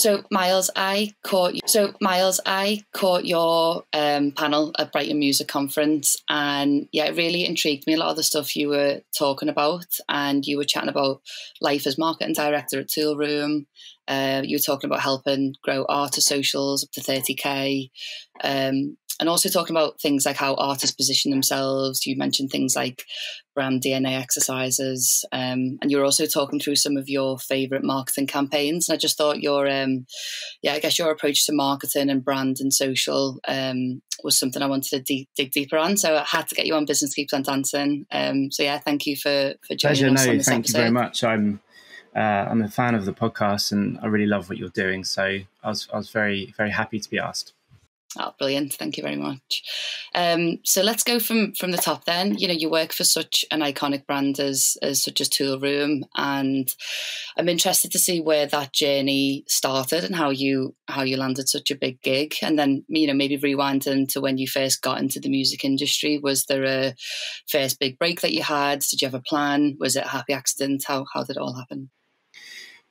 So Miles, I caught your panel at Brighton Music Conference, and yeah, it really intrigued me, a lot of the stuff you were talking about, and you were chatting about life as marketing director at Toolroom. You were talking about helping grow artist socials up to 30k. And also talking about things like how artists position themselves. You mentioned things like brand DNA exercises, and you were also talking through some of your favourite marketing campaigns. And I just thought your approach to marketing and brand and social was something I wanted to dig deeper on. So I had to get you on Business Keeps on Dancing. So yeah, thank you for joining us on this thank episode. You very much. I'm a fan of the podcast, and I really love what you're doing. So I was very, very happy to be asked. Oh, brilliant. Thank you very much. So let's go from the top then. You know, you work for such an iconic brand as Toolroom, and I'm interested to see where that journey started and how you landed such a big gig. And then, you know, maybe rewinding to when you first got into the music industry. Was there a first big break that you had? Did you have a plan? Was it a happy accident? How did it all happen?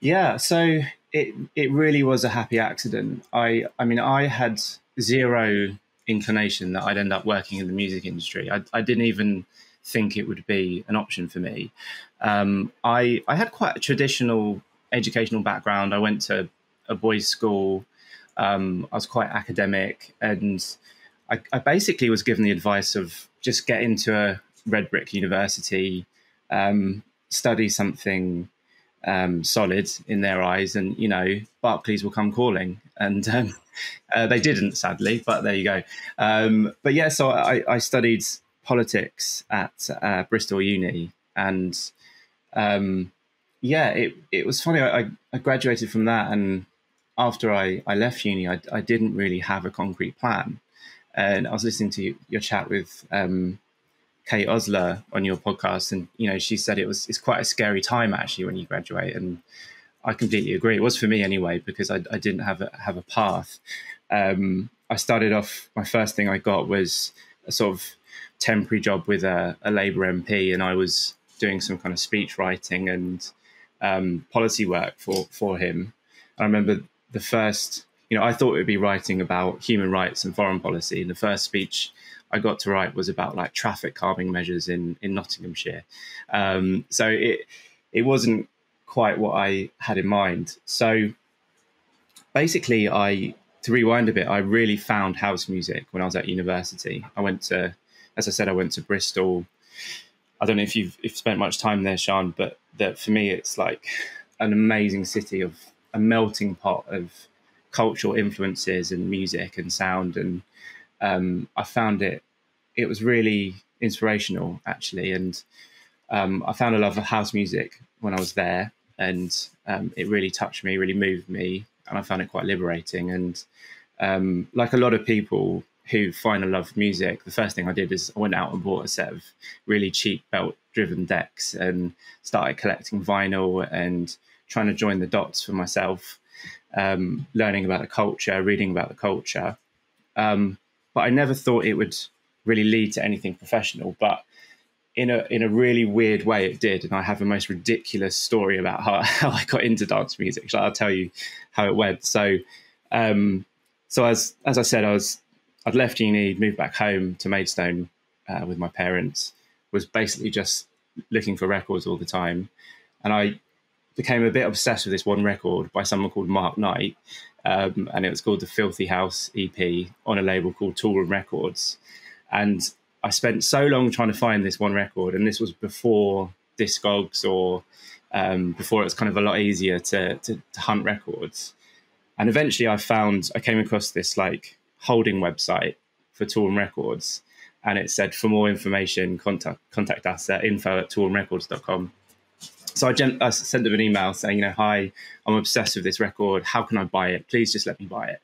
Yeah, so it really was a happy accident. I mean, I had zero inclination that I'd end up working in the music industry. I didn't even think it would be an option for me. I had quite a traditional educational background. I went to a boys' school. I was quite academic, and I basically was given the advice of just get into a red brick university, study something solid in their eyes, and you know, Barclays will come calling. And they didn't, sadly, but there you go. But yeah, so I studied politics at Bristol Uni, and it was funny. I graduated from that, and after I left uni, I didn't really have a concrete plan. And I was listening to your chat with Kate Osler on your podcast, and you know, she said it's quite a scary time actually when you graduate, and I completely agree. It was for me anyway, because I didn't have a path. I started off, my first thing I got was a sort of temporary job with a Labour MP, and I was doing some kind of speech writing and policy work for him. I remember the first, you know, I thought it would be writing about human rights and foreign policy, and the first speech I got to write was about like traffic calming measures in Nottinghamshire. So it wasn't quite what I had in mind. So basically, to rewind a bit, I really found house music when I was at university. I went to Bristol. I don't know if you've spent much time there, Sean, but that for me, it's like an amazing city of a melting pot of cultural influences and music and sound. And I found it was really inspirational, actually. And I found a love of house music when I was there. And it really touched me, really moved me, and I found it quite liberating. And like a lot of people who find a love of music, the first thing I did is I went out and bought a set of really cheap belt-driven decks and started collecting vinyl and trying to join the dots for myself, learning about the culture, reading about the culture. But I never thought it would really lead to anything professional. But in a really weird way, it did. And I have the most ridiculous story about how I got into dance music. So I'll tell you how it went. So as I said, I'd left uni, moved back home to Maidstone with my parents, was basically just looking for records all the time. And I became a bit obsessed with this one record by someone called Mark Knight. And it was called the Filthy House EP on a label called Toolroom Records. And I spent so long trying to find this one record, and this was before Discogs or before it was kind of a lot easier to hunt records. And eventually I came across this like holding website for Toolroom Records, and it said, for more information, contact us at info@toolroomrecords.com. So I sent them an email saying, you know, hi, I'm obsessed with this record. How can I buy it? Please just let me buy it.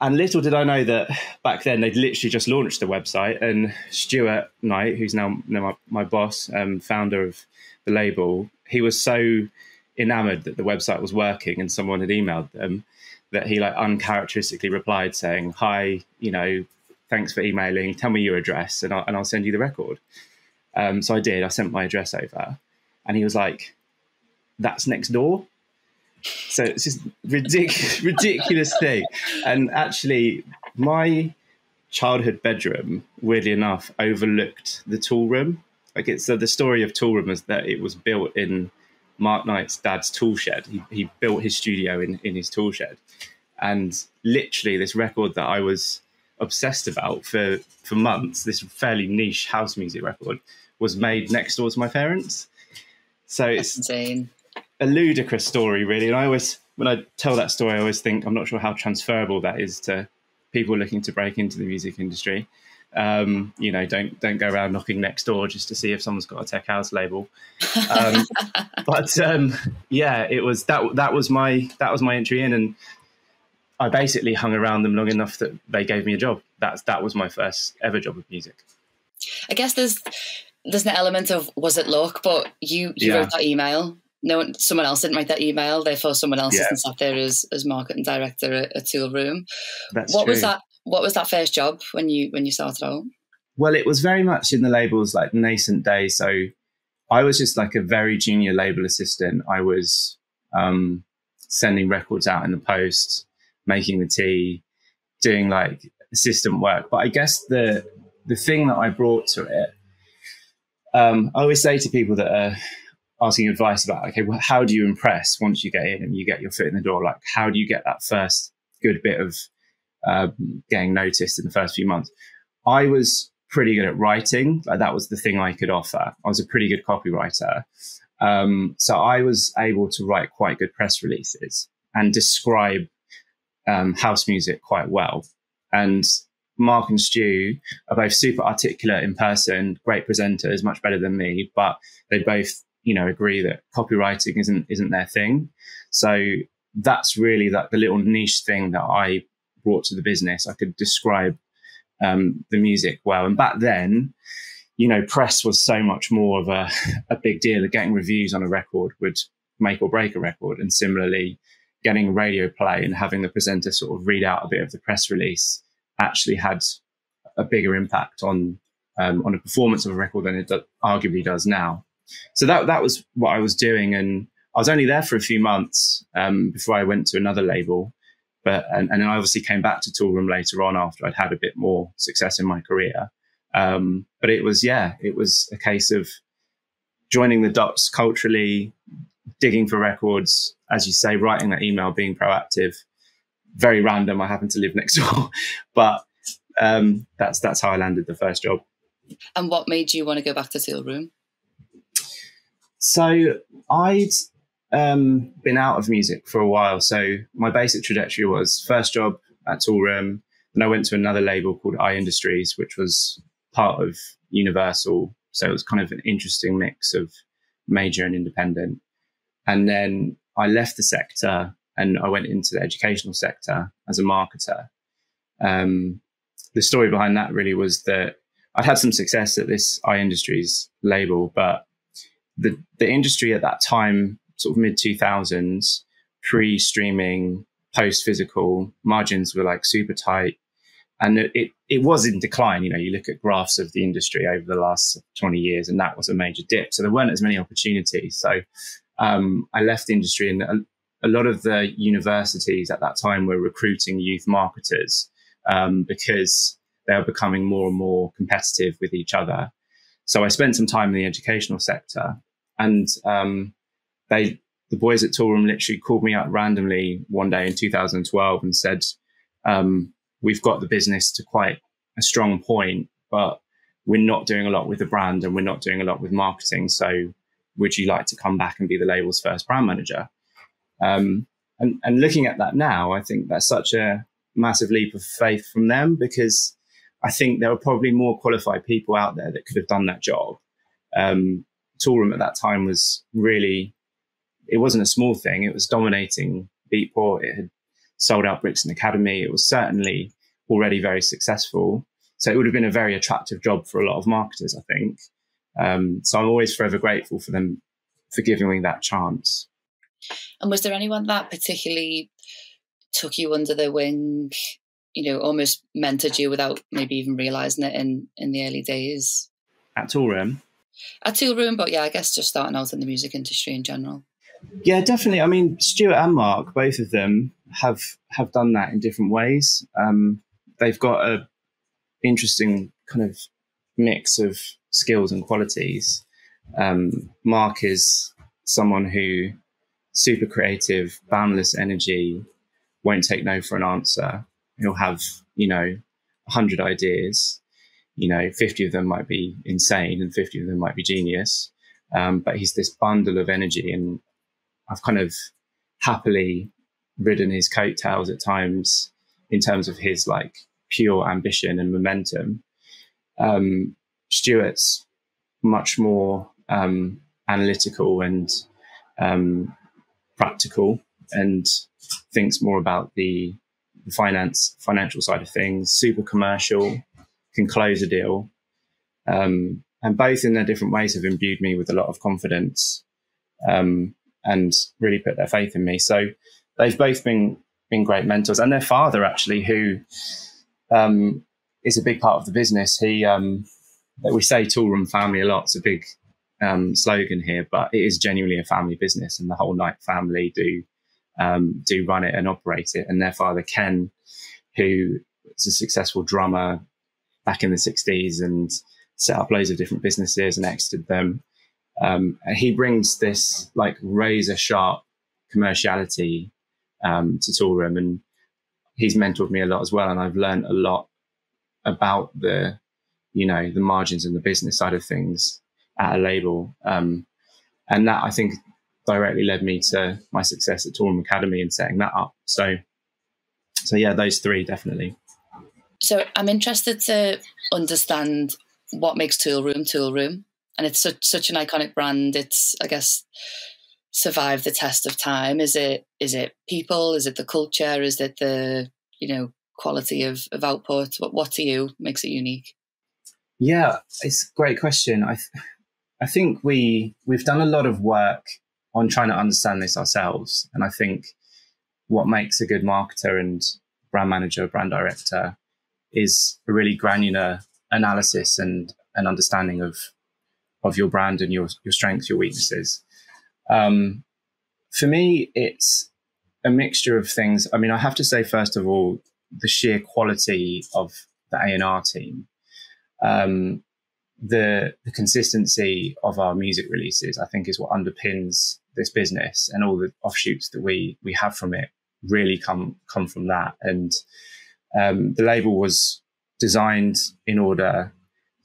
And little did I know that back then they'd literally just launched the website, and Stuart Knight, who's now my boss, founder of the label, he was so enamored that the website was working and someone had emailed them that he like uncharacteristically replied saying, hi, you know, thanks for emailing, tell me your address and I'll send you the record. So I did. I sent my address over, and he was like, that's next door. So it's just ridiculous thing. And actually, my childhood bedroom, weirdly enough, overlooked the tool room. Like it's the story of Toolroom is that it was built in Mark Knight's dad's tool shed. He built his studio in his tool shed, and literally this record that I was obsessed about for months, this fairly niche house music record, was made next door to my parents. So it's insane. A ludicrous story, really. And I always, when I tell that story, I always think I'm not sure how transferable that is to people looking to break into the music industry. Don't go around knocking next door just to see if someone's got a tech house label. But it was that was my entry in, and I basically hung around them long enough that they gave me a job. That was my first ever job with music. I guess there's an element of was it luck, but you wrote that email. Someone else didn't write that email. Therefore, someone else isn't sat there as marketing director at Toolroom. What was that? What was that first job when you started out? Well, it was very much in the labels like nascent days. So I was just like a very junior label assistant. I was sending records out in the post, making the tea, doing like assistant work. But I guess the thing that I brought to it, I always say to people that are asking advice about, okay, well, how do you impress once you get in and you get your foot in the door? Like, how do you get that first good bit of getting noticed in the first few months? I was pretty good at writing. Like, that was the thing I could offer. I was a pretty good copywriter. So I was able to write quite good press releases and describe house music quite well. And Mark and Stu are both super articulate in person, great presenters, much better than me, but they both, agree that copywriting isn't their thing. So that's really the little niche thing that I brought to the business. I could describe the music well. And back then, press was so much more of a big deal. Getting reviews on a record would make or break a record. And similarly, getting radio play and having the presenter sort of read out a bit of the press release actually had a bigger impact on the performance of a record than it arguably does now. So that was what I was doing. And I was only there for a few months before I went to another label. And then I obviously came back to Toolroom later on after I'd had a bit more success in my career. But it was a case of joining the dots culturally, digging for records, as you say, writing that email, being proactive. Very random. I happen to live next door, but that's how I landed the first job. And what made you want to go back to Toolroom? So I'd been out of music for a while. So my basic trajectory was first job at Toolroom. Then I went to another label called iIndustries, which was part of Universal. So it was kind of an interesting mix of major and independent. And then I left the sector and I went into the educational sector as a marketer. The story behind that really was that I'd had some success at this iIndustries label, but the industry at that time, sort of mid-2000s, pre-streaming, post-physical, margins were like super tight. And it was in decline. You look at graphs of the industry over the last 20 years, and that was a major dip. So there weren't as many opportunities. So I left the industry, and a lot of the universities at that time were recruiting youth marketers because they were becoming more and more competitive with each other. So I spent some time in the educational sector, and the boys at Toolroom literally called me up randomly one day in 2012 and said, we've got the business to quite a strong point, but we're not doing a lot with the brand and we're not doing a lot with marketing. So would you like to come back and be the label's first brand manager? And looking at that now, I think that's such a massive leap of faith from them, because I think there were probably more qualified people out there that could have done that job. Toolroom at that time was really, it wasn't a small thing. It was dominating Beatport. It had sold out Brixton Academy. It was certainly already very successful. So it would have been a very attractive job for a lot of marketers, I think. So I'm always forever grateful for them for giving me that chance. And was there anyone that particularly took you under their wing, almost mentored you without maybe even realising it in the early days? At Toolroom? At Toolroom, but yeah, I guess just starting out in the music industry in general. Yeah, definitely. I mean, Stuart and Mark, both of them have done that in different ways. They've got a interesting kind of mix of skills and qualities. Mark is someone who super creative, boundless energy, won't take no for an answer. He'll have, 100 ideas. 50 of them might be insane and 50 of them might be genius. But he's this bundle of energy, and I've kind of happily ridden his coattails at times in terms of his like pure ambition and momentum. Stuart's much more analytical and practical, and thinks more about the financial side of things. Super commercial, can close a deal, and both in their different ways have imbued me with a lot of confidence, and really put their faith in me. So they've both been great mentors, and their father actually, who is a big part of the business. He we say Toolroom family a lot. It's a big slogan here, but it is genuinely a family business, and the whole Knight family do run it and operate it. And their father, Ken, who is a successful drummer back in the 60s and set up loads of different businesses and exited them. He brings this like razor sharp commerciality to Toolroom, and he's mentored me a lot as well. And I've learned a lot about the margins and the business side of things at a label. And that, I think, directly led me to my success at Toolroom Academy and setting that up. So yeah, those three definitely. So I'm interested to understand what makes Toolroom. And it's such an iconic brand. It's, I guess, survived the test of time. Is it people? Is it the culture? Is it the, quality of output? What to you makes it unique? Yeah, it's a great question. I think we've done a lot of work on trying to understand this ourselves. And I think what makes a good marketer and brand manager, brand director, is a really granular analysis and an understanding of your brand and your strengths, your weaknesses. For me, it's a mixture of things. I mean, I have to say, first of all, the sheer quality of the A&R team, the consistency of our music releases, I think, is what underpins this business, and all the offshoots that we have from it really come from that. And the label was designed in order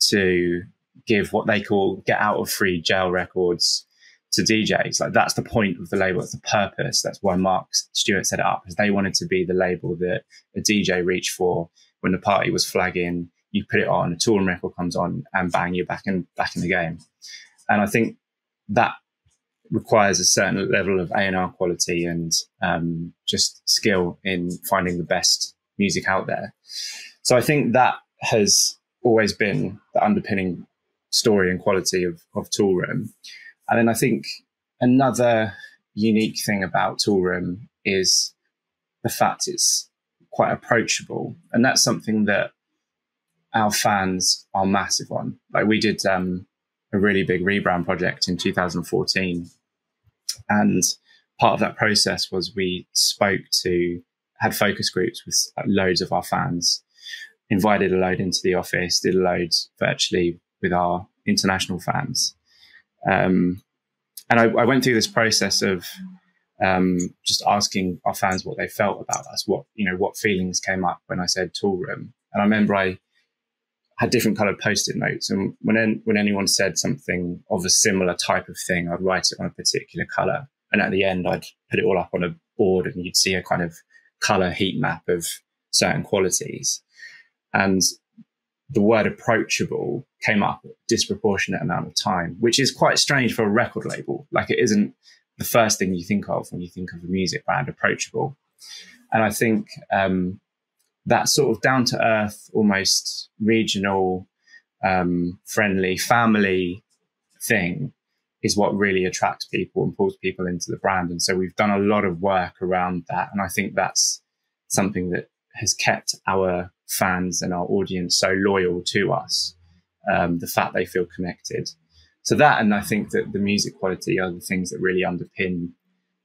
to give what they call get out of free jail records to DJs. Like, that's the point of the label. It's the purpose. That's why Mark Stewart set it up, because they wanted to be the label that a DJ reached for when the party was flagging. You put it on, a Toolroom record comes on, and bang, you're back in the game. And I think that requires a certain level of A&R quality and just skill in finding the best music out there. So I think that has always been the underpinning story and quality of Toolroom. And then I think another unique thing about Toolroom is the fact it's quite approachable. And that's something that our fans are massive on. Like, we did a really big rebrand project in 2014. And part of that process was we had focus groups with loads of our fans, invited a load into the office, did a load virtually with our international fans. And I went through this process of just asking our fans what they felt about us, what feelings came up when I said Toolroom. And I remember I had different coloured Post-it notes, and when anyone said something of a similar type of thing, I'd write it on a particular colour, and at the end I'd put it all up on a board, and you'd see a kind of colour heat map of certain qualities. And the word approachable came up a disproportionate amount of time, which is quite strange for a record label. Like, it isn't the first thing you think of when you think of a music brand, approachable. And I think that sort of down to earth, almost regional, friendly, family thing is what really attracts people and pulls people into the brand. And so we've done a lot of work around that. And I think that's something that has kept our fans and our audience so loyal to us, the fact they feel connected. So that, and I think that the music quality are the things that really underpin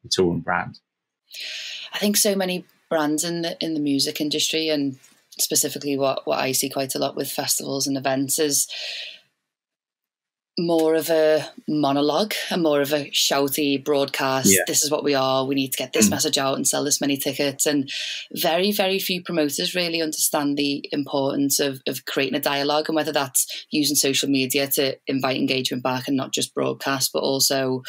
the Toolroom brand? I think so many brands in the music industry, and specifically what I see quite a lot with festivals and events, is more of a monologue and more of a shouty broadcast. Yeah. This is what we are. We need to get this message out and sell this many tickets. And very, very few promoters really understand the importance of creating a dialogue, and whether that's using social media to invite engagement back and not just broadcast, but also,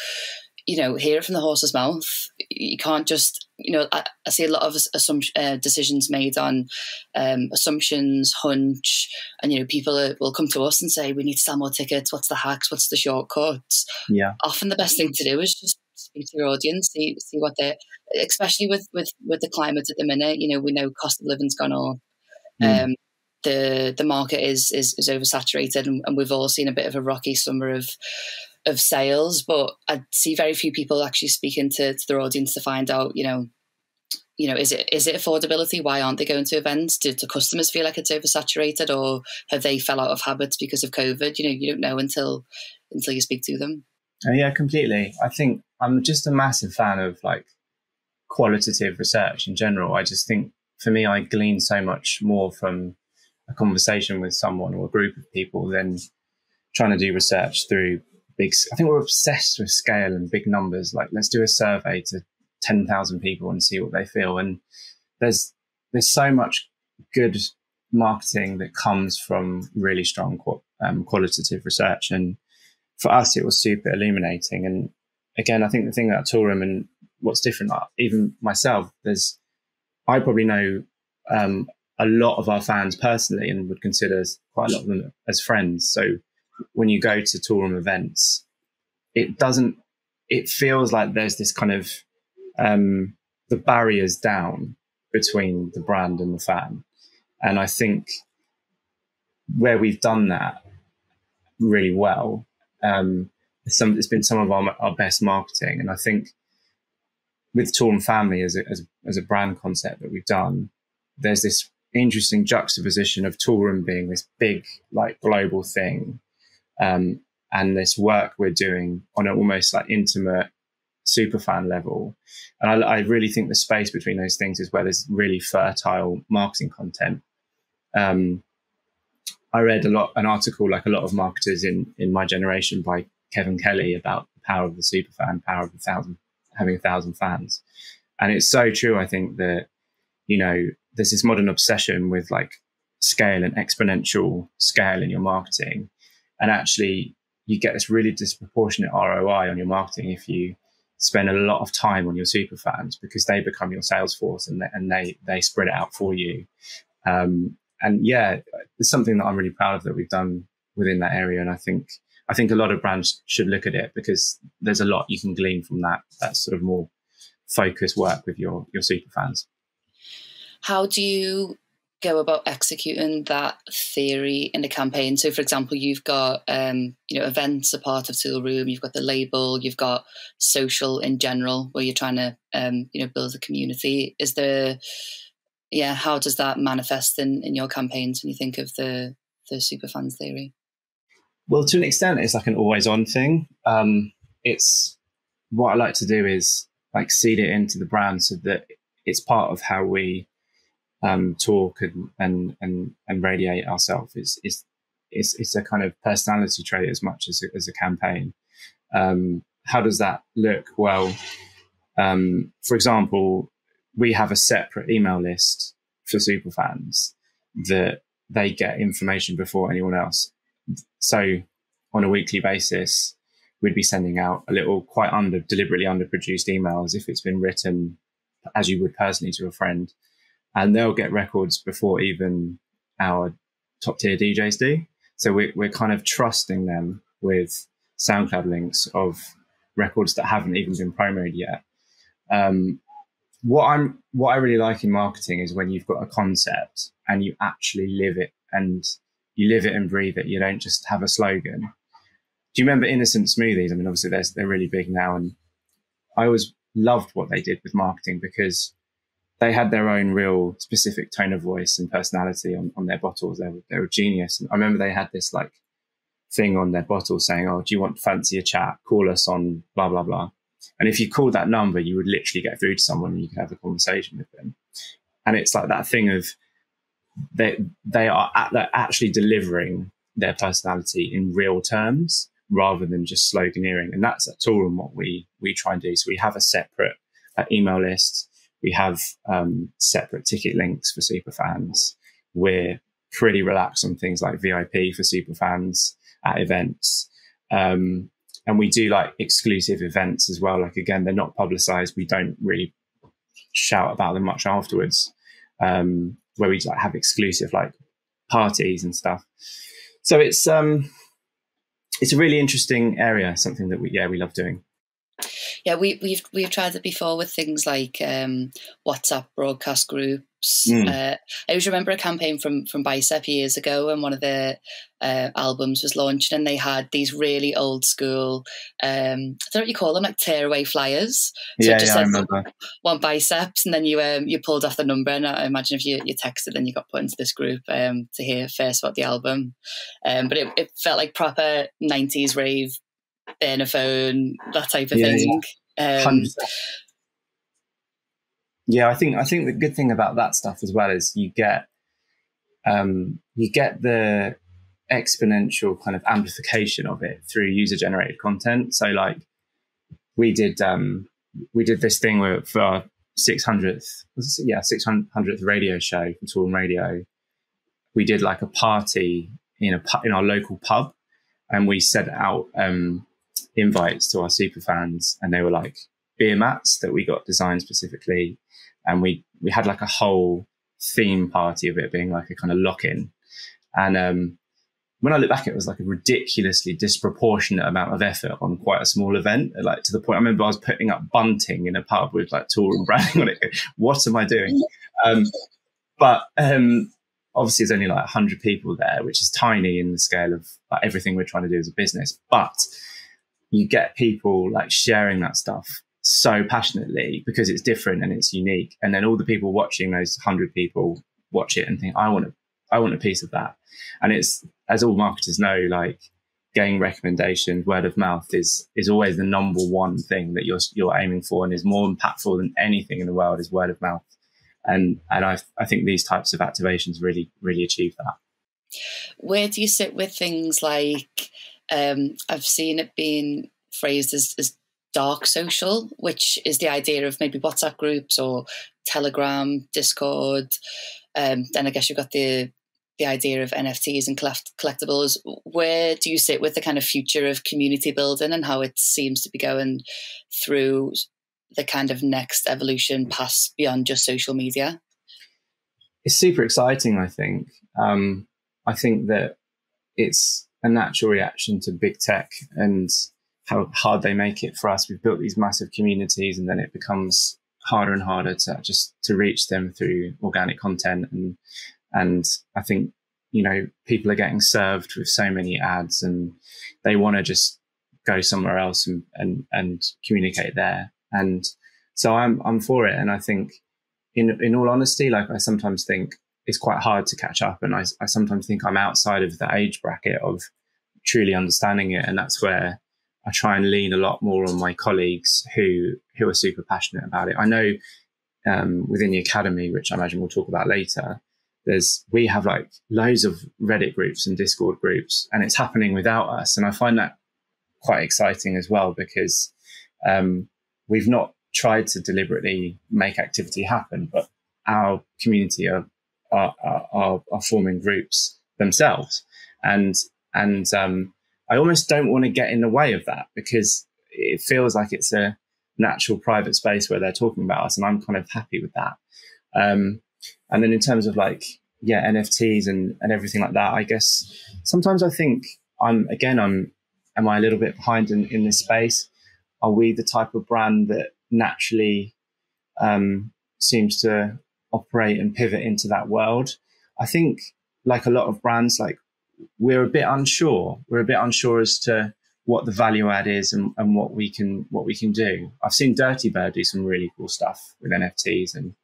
you know, hear it from the horse's mouth. You can't just, you know, I see a lot of decisions made on assumptions, hunch, and, you know, people will come to us and say, we need to sell more tickets. What's the hacks? What's the shortcuts? Yeah. Often the best thing to do is just speak to your audience, see what they're, especially with the climate at the minute. You know, we know cost of living's gone up. The market is oversaturated, and we've all seen a bit of a rocky summer of sales, but I see very few people actually speaking to their audience to find out, you know, is it affordability? Why aren't they going to events? Do customers feel like it's oversaturated, or have they fell out of habits because of COVID? You know, you don't know until you speak to them. Yeah, completely. I think I'm just a massive fan of like qualitative research in general. I just think for me, I glean so much more from a conversation with someone or a group of people than trying to do research through I think we're obsessed with scale and big numbers. Like, let's do a survey to 10,000 people and see what they feel. And there's so much good marketing that comes from really strong qualitative research. And for us, it was super illuminating. And again, I think the thing about Toolroom and what's different, even myself, I probably know a lot of our fans personally and would consider quite a lot of them as friends. So when you go to Toolroom events, it feels like there's this kind of the barriers down between the brand and the fan. And I think where we've done that really well, it's been some of our best marketing. And I think with Toolroom Family as a brand concept that we've done, there's this interesting juxtaposition of Toolroom being this big, like, global thing, and this work we're doing on an almost like intimate superfan level. And I really think the space between those things is where there's really fertile marketing content. I read an article, like a lot of marketers in my generation, by Kevin Kelly about the power of the superfan, power of having 1,000 fans. And it's so true. I think that, you know, there's this modern obsession with like scale and exponential scale in your marketing. And actually, you get this really disproportionate ROI on your marketing if you spend a lot of time on your super fans, because they become your sales force and they spread it out for you. And yeah, it's something that I'm really proud of that we've done within that area. And I think a lot of brands should look at it, because there's a lot you can glean from that sort of more focused work with your super fans. How do you go about executing that theory in a campaign? So, for example, you've got events a part of Toolroom, you've got the label, you've got social in general, where you're trying to build a community. How does that manifest in your campaigns when you think of the superfans theory? Well, to an extent, it's like an always on thing. It's what I like to do is like seed it into the brand so that it's part of how we talk and radiate ourselves. It's a kind of personality trait as much as a campaign. How does that look? Well, for example, we have a separate email list for superfans that they get information before anyone else. So on a weekly basis, we'd be sending out a little quite deliberately underproduced email as if it's been written as you would personally to a friend. And they'll get records before even our top tier DJs do. So we're kind of trusting them with SoundCloud links of records that haven't even been promoted yet. What I really like in marketing is when you've got a concept and you actually live it, and you live it and breathe it. You don't just have a slogan. Do you remember Innocent Smoothies? I mean, obviously they're really big now, and I always loved what they did with marketing because they had their own real specific tone of voice and personality on their bottles. They were genius. And I remember they had this like thing on their bottle saying, "Oh, do you want fancier chat? Call us on blah, blah, blah." And if you called that number, you would literally get through to someone and you could have a conversation with them. And it's like that thing of they're actually delivering their personality in real terms rather than just sloganeering. And that's at Toolroom what we try and do. So we have a separate email list. We have separate ticket links for superfans. We're pretty relaxed on things like VIP for superfans at events. And we do like exclusive events as well. Like, again, they're not publicized. We don't really shout about them much afterwards, where we like have exclusive like parties and stuff. So it's a really interesting area, something that we love doing. Yeah, we've tried it before with things like WhatsApp broadcast groups. I always remember a campaign from Bicep years ago, and one of their albums was launched, and they had these really old school, I don't know what you call them, like tearaway flyers. So it just said, I remember. One biceps, and then you pulled off the number, and I imagine if you texted, then you got put into this group to hear first about the album. But it felt like proper 90s rave, burn a phone, that type of thing. Yeah, I think the good thing about that stuff as well is you get the exponential kind of amplification of it through user generated content. So like we did this thing where for our 600th radio show from Toolroom Radio, we did like a party in our local pub, and we sent out invites to our super fans, and they were like beer mats that we got designed specifically, and we had like a whole theme party of it being like a kind of lock-in. And when I look back, it was like a ridiculously disproportionate amount of effort on quite a small event, like to the point I remember I was putting up bunting in a pub with like Toolroom branding on it. What am I doing? But obviously there's only like 100 people there, which is tiny in the scale of like everything we're trying to do as a business. But you get people like sharing that stuff so passionately because it's different and it's unique. And then all the people watching, those 100 people, watch it and think, I want a piece of that. And it's, as all marketers know, like getting recommendations, word of mouth is always the number one thing that you're aiming for, and is more impactful than anything in the world is word of mouth. And I think these types of activations really, really achieve that. Where do you sit with things like, I've seen it being phrased as dark social, which is the idea of maybe WhatsApp groups or Telegram, Discord. Then I guess you've got the idea of NFTs and collectibles. Where do you sit with the kind of future of community building and how it seems to be going through the kind of next evolution past beyond just social media? It's super exciting, I think. I think that it's a natural reaction to big tech and how hard they make it for us. We've built these massive communities, and then it becomes harder and harder to reach them through organic content. And I think, people are getting served with so many ads, and they want to just go somewhere else and communicate there. And so I'm for it. And I think in all honesty, like I sometimes think it's quite hard to catch up. And I sometimes think I'm outside of the age bracket of truly understanding it. And that's where I try and lean a lot more on my colleagues who are super passionate about it. I know within the academy, which I imagine we'll talk about later, we have like loads of Reddit groups and Discord groups, and it's happening without us. And I find that quite exciting as well, because we've not tried to deliberately make activity happen, but our community are forming groups themselves. And I almost don't want to get in the way of that, because it feels like it's a natural private space where they're talking about us, and I'm kind of happy with that. And then in terms of like, NFTs and everything like that, I guess sometimes I think am I a little bit behind in this space? Are we the type of brand that naturally seems to operate and pivot into that world? I think like a lot of brands, like we're a bit unsure. We're a bit unsure as to what the value add is and what we can do. I've seen Dirty Bird do some really cool stuff with NFTs, and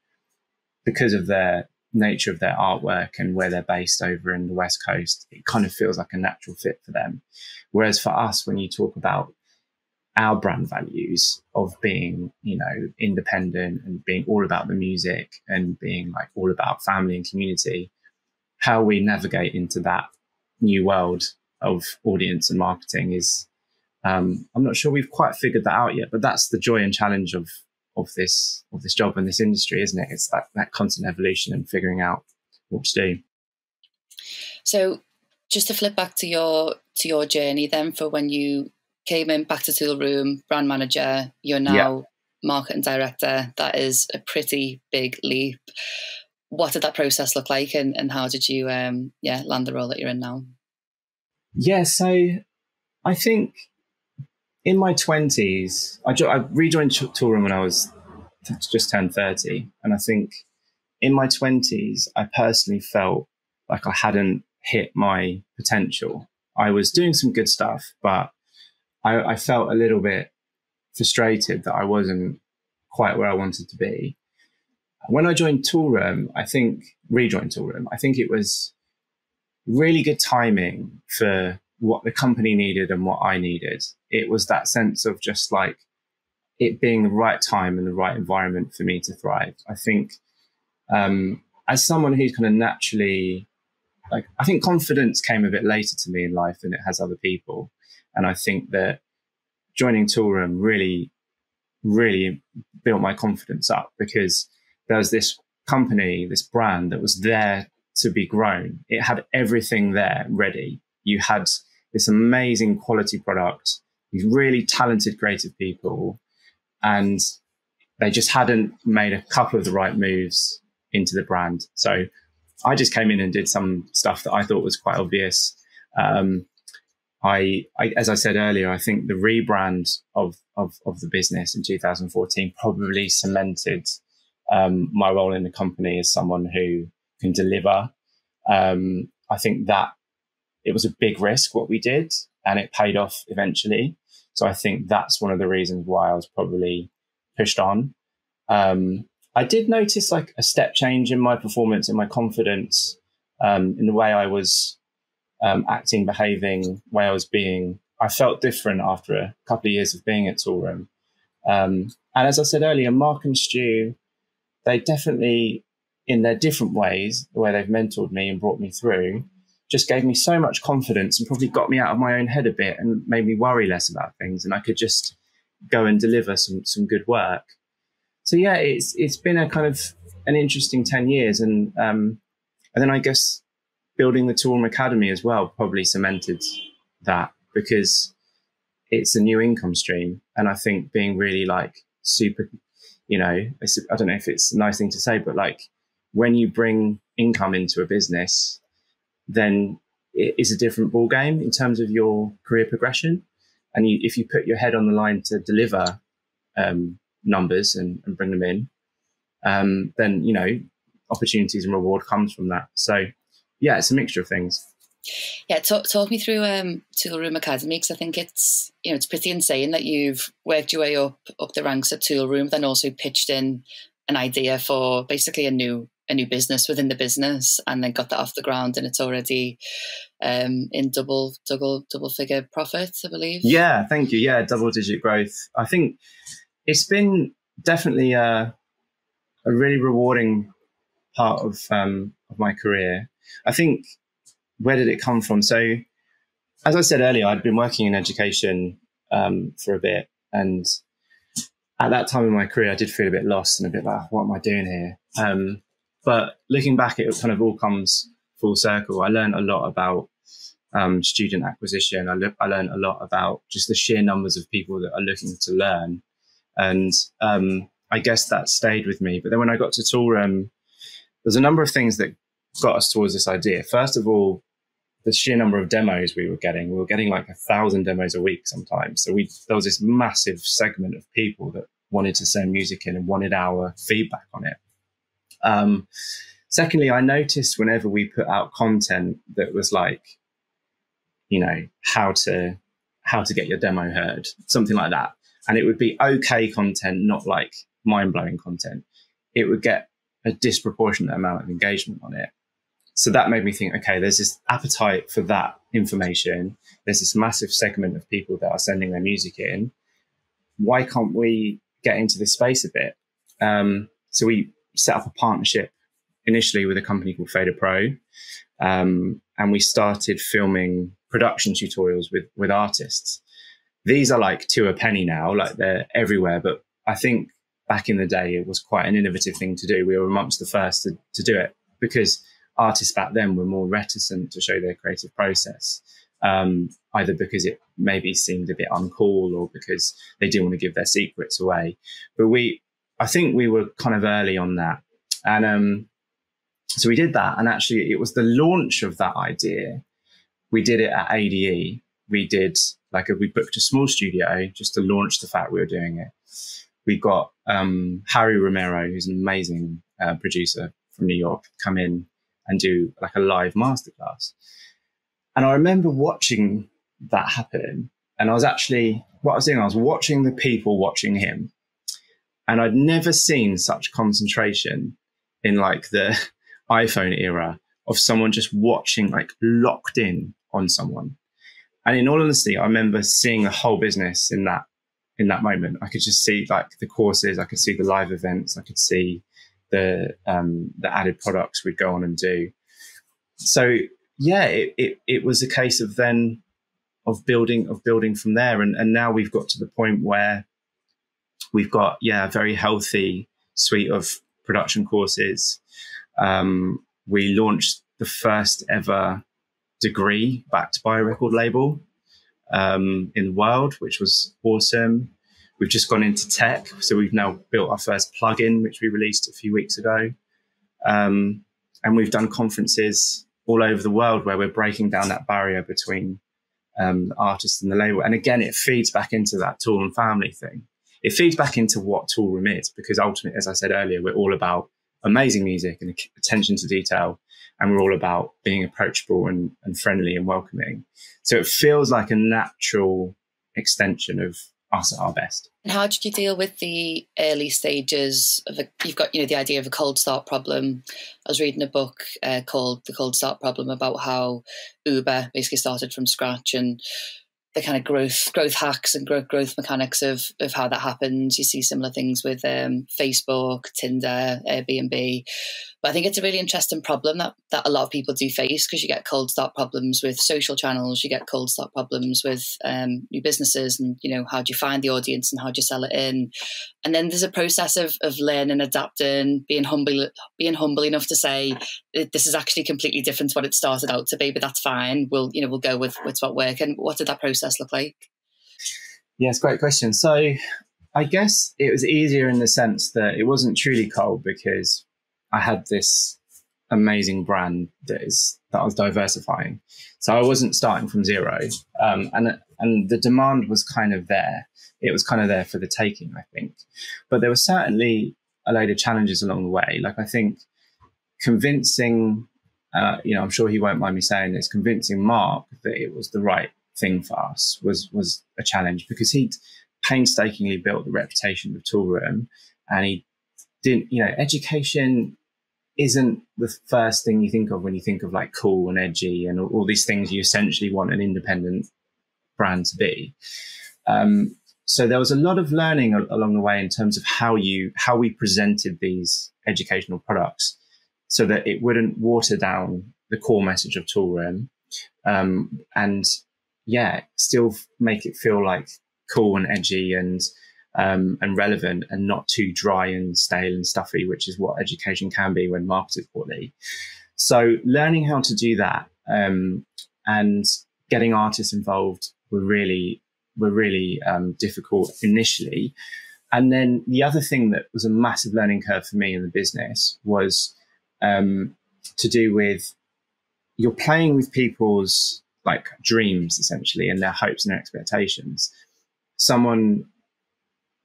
because of their nature of their artwork and where they're based over in the West Coast, it kind of feels like a natural fit for them. Whereas for us, when you talk about our brand values of being, independent and being all about the music and being like all about family and community, how we navigate into that new world of audience and marketing is, I'm not sure we've quite figured that out yet, but that's the joy and challenge of this job and this industry, isn't it? It's that constant evolution and figuring out what to do. So just to flip back to your journey then, for when you came in back to Toolroom, brand manager, you're now marketing director. That is a pretty big leap. What did that process look like, and how did you land the role that you're in now? Yeah, so I think in my 20s, I rejoined Toolroom when I was just turned 30. And I think in my 20s, I personally felt like I hadn't hit my potential. I was doing some good stuff, but I felt a little bit frustrated that I wasn't quite where I wanted to be. When I joined Toolroom, rejoined Toolroom, I think it was really good timing for what the company needed and what I needed. It was that sense of just like it being the right time and the right environment for me to thrive. I think as someone who's kind of naturally, I think confidence came a bit later to me in life than it has other people. And I think that joining Toolroom really, really built my confidence up, because there was this company, this brand that was there to be grown. It had everything there ready. You had this amazing quality product, these really talented creative people, and they just hadn't made a couple of the right moves into the brand. So I just came in and did some stuff that I thought was quite obvious. I as I said earlier, I think the rebrand of the business in 2014 probably cemented my role in the company as someone who can deliver. I think that it was a big risk what we did, and it paid off eventually. So I think that's one of the reasons why I was probably pushed on. I did notice like a step change in my performance, in my confidence, in the way I was acting, behaving, the way I was being. I felt different after a couple of years of being at Toolroom. And as I said earlier, Mark and Stu, they definitely, in their different ways, the way they've mentored me and brought me through, just gave me so much confidence and probably got me out of my own head a bit and made me worry less about things. And I could just go and deliver some good work. So yeah, it's been a kind of an interesting 10 years. And then I guess building the Toolroom Academy as well probably cemented that, because it's a new income stream. And I think being really like super, I don't know if it's a nice thing to say, but like when you bring income into a business, then it is a different ball game in terms of your career progression. And if you put your head on the line to deliver numbers and bring them in, then, opportunities and reward comes from that. So yeah, it's a mixture of things. Yeah, talk me through Toolroom Academy, because I think it's it's pretty insane that you've worked your way up the ranks at Toolroom, then also pitched in an idea for basically a new business within the business, and then got that off the ground, and it's already in double figure profits, I believe. Yeah, thank you. Yeah, double-digit growth. I think it's been definitely a really rewarding part of my career. I think, where did it come from? So, as I said earlier, I'd been working in education for a bit, and at that time in my career, I did feel a bit lost and a bit like, what am I doing here? But looking back, it kind of all comes full circle. I learned a lot about student acquisition. I learned a lot about just the sheer numbers of people that are looking to learn. And I guess that stayed with me. But then when I got to Toolroom, there's a number of things that got us towards this idea. First of all, the sheer number of demos we were getting like 1,000 demos a week sometimes. So there was this massive segment of people that wanted to send music in and wanted our feedback on it. Secondly, I noticed whenever we put out content that was like, how to get your demo heard, something like that. And it would be okay content, not like mind-blowing content. It would get a disproportionate amount of engagement on it. So that made me think, okay, there's this appetite for that information. There's this massive segment of people that are sending their music in. why can't we get into this space a bit? So we set up a partnership initially with a company called Fader Pro, and we started filming production tutorials with artists. These are like to a penny now, like they're everywhere. But I think back in the day, it was quite an innovative thing to do. We were amongst the first to do it because artists back then were more reticent to show their creative process, either because it maybe seemed a bit uncool or because they didn't want to give their secrets away. But I think we were kind of early on that. And so we did that. And actually, it was the launch of that idea. We did it at ADE. We booked a small studio just to launch the fact we were doing it. We got Harry Romero, who's an amazing producer from New York, come in and do like a live masterclass. And I remember watching that happen. And I was watching the people watching him. And I'd never seen such concentration in like the iPhone era of someone just watching, like locked in on someone. And in all honesty, I remember seeing the whole business in that moment. I could just see like the courses, I could see the live events, I could see the added products we'd go on and do. So yeah, it was a case of then of building from there. And now we've got to the point where we've got, a very healthy suite of production courses. We launched the first ever degree backed by a record label in the world, which was awesome. We've just gone into tech. So we've now built our first plugin, which we released a few weeks ago. And we've done conferences all over the world where we're breaking down that barrier between the artist and the label. And again, it feeds back into that Toolroom family thing. It feeds back into what Toolroom is, because ultimately, as I said earlier, we're all about amazing music and attention to detail. And we're all about being approachable and friendly and welcoming. So it feels like a natural extension of us at our best. And how did you deal with the early stages of you've got, the idea of a cold start problem. I was reading a book called The Cold Start Problem about how Uber basically started from scratch and the kind of growth hacks and growth mechanics of how that happens. You see similar things with Facebook, Tinder, Airbnb. But I think it's a really interesting problem that a lot of people do face, because you get cold start problems with social channels, you get cold start problems with new businesses, and how do you find the audience and how do you sell it in? And then there's a process of learning, adapting, being humble enough to say this is actually completely different to what it started out to be, but that's fine. We'll go with what works. And what did that process look like? Yes, great question. So I guess it was easier in the sense that it wasn't truly cold, because I had this amazing brand that I was diversifying. So I wasn't starting from zero. And the demand was kind of there. It was kind of there for the taking, I think. But there were certainly a load of challenges along the way. Like, I think convincing, I'm sure he won't mind me saying this, convincing Mark that it was the right thing for us was a challenge, because he'd painstakingly built the reputation of Toolroom, and he didn't, education isn't the first thing you think of when you think of like cool and edgy and all these things you essentially want an independent brand to be. So there was a lot of learning along the way in terms of how we presented these educational products so that it wouldn't water down the core message of Toolroom, and still make it feel like cool and edgy and relevant, and not too dry and stale and stuffy, which is what education can be when marketed poorly. So learning how to do that and getting artists involved were really difficult initially. And then the other thing that was a massive learning curve for me in the business was to do with, you're playing with people's like dreams essentially, and their hopes and their expectations. Someone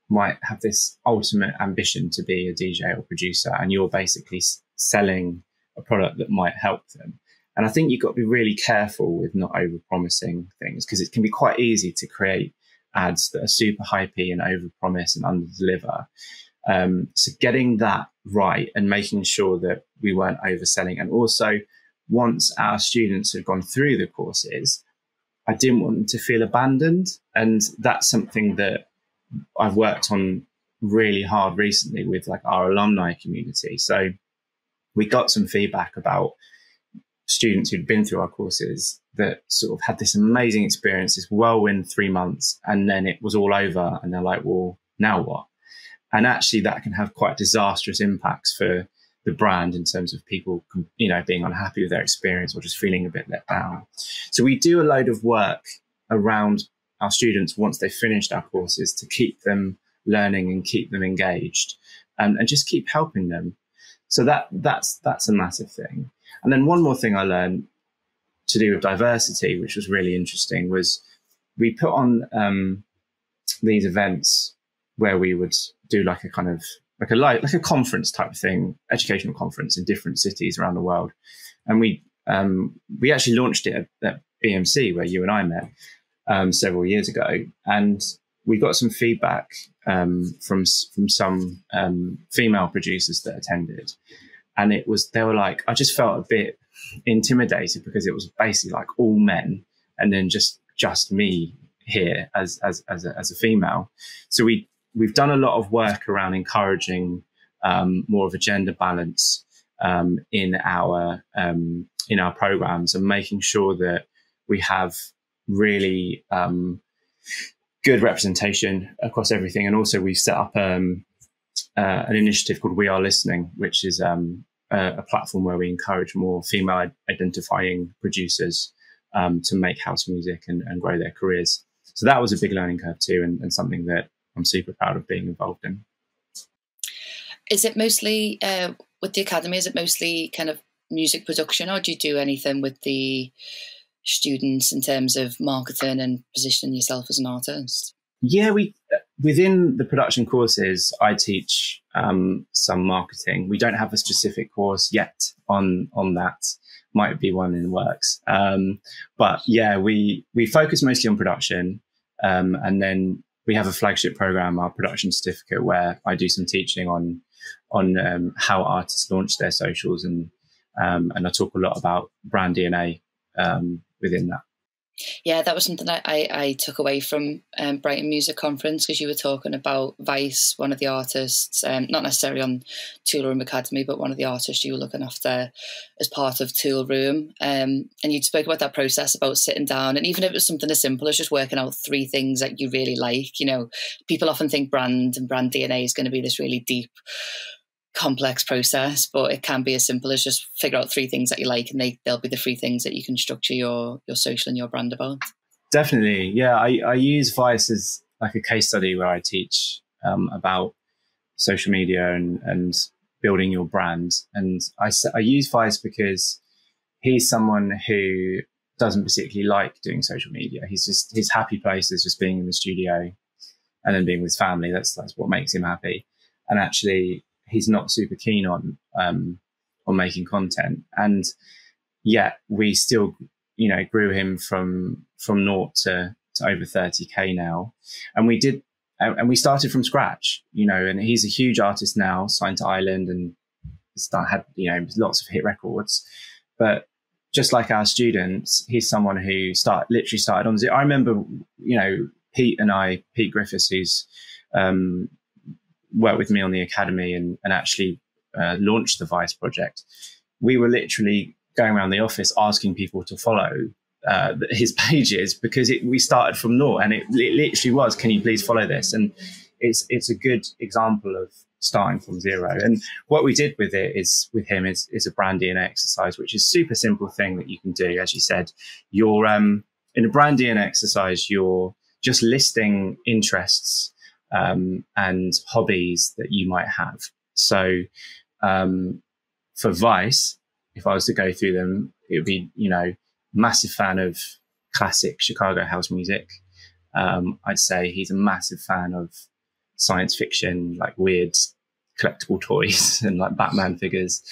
might have this ultimate ambition to be a DJ or producer, and you're basically selling a product that might help them. And I think you've got to be really careful with not over-promising things, because it can be quite easy to create ads that are super hypey and over-promise and under-deliver. So getting that right and making sure that we weren't overselling. And also, once our students had gone through the courses, I didn't want them to feel abandoned. And that's something that I've worked on really hard recently with like our alumni community. So we got some feedback about students who'd been through our courses that sort of had this amazing experience, this whirlwind 3 months, and then it was all over. And they're like, well, now what? And actually that can have quite disastrous impacts for the brand in terms of people, you know, being unhappy with their experience or just feeling a bit let down. So we do a load of work around our students once they've finished our courses to keep them learning and keep them engaged, and just keep helping them. So that's a massive thing. And then one more thing I learned to do with diversity, which was really interesting, was we put on these events where we would do like a kind of like a conference type of thing, educational conference in different cities around the world. And we actually launched it at BMC, where you and I met several years ago. And we got some feedback from some female producers that attended. And they were like, I just felt a bit intimidated because it was basically like all men and then just me here as a female. So we've done a lot of work around encouraging more of a gender balance in our programs, and making sure that we have really good representation across everything. And also we set up an initiative called We Are Listening, which is a platform where we encourage more female identifying producers to make house music and grow their careers. So that was a big learning curve too, and something that I'm super proud of being involved in. Is it mostly, with the Academy, is it mostly kind of music production, or do you do anything with the students in terms of marketing and positioning yourself as an artist? Yeah, within the production courses, I teach some marketing. We don't have a specific course yet on that. Might be one in the works. But yeah, we focus mostly on production. And then we have a flagship program, our production certificate, where I do some teaching on how artists launch their socials, and I talk a lot about brand DNA within that. Yeah, that was something I took away from Brighton Music Conference, because you were talking about Vice, one of the artists, not necessarily on Toolroom Academy, but one of the artists you were looking after as part of Toolroom. And you spoke about that process about sitting down, and even if it was something as simple as just working out 3 things that you really like. You know, people often think brand and brand DNA is going to be this really deep, complex process, but it can be as simple as just figure out 3 things that you like, and they'll be the 3 things that you can structure your social and your brand about. Definitely. Yeah, I use Vice as like a case study where I teach about social media and building your brand. And I use Vice because he's someone who doesn't particularly like doing social media. His happy place is just being in the studio and then being with family. That's what makes him happy. And actually, he's not super keen on making content. And yet we still, you know, grew him from 0 to over 30K now. And we started from scratch, you know, and he's a huge artist now, signed to Island, and had, you know, lots of hit records. But just like our students, he's someone who literally started on zero. I remember, you know, Pete Griffiths, who's worked with me on the Academy and actually launched the Vice project. We were literally going around the office asking people to follow his pages, because we started from 0, and it literally was, can you please follow this? And it's a good example of starting from 0. And what we did with him is a brand DNA exercise, which is a super simple thing that you can do. As you said, you're in a brand DNA exercise, you're just listing interests and hobbies that you might have. So for Vice, if I was to go through them, it would be, you know, massive fan of classic Chicago house music. I'd say he's a massive fan of science fiction, like weird collectible toys and like Batman figures.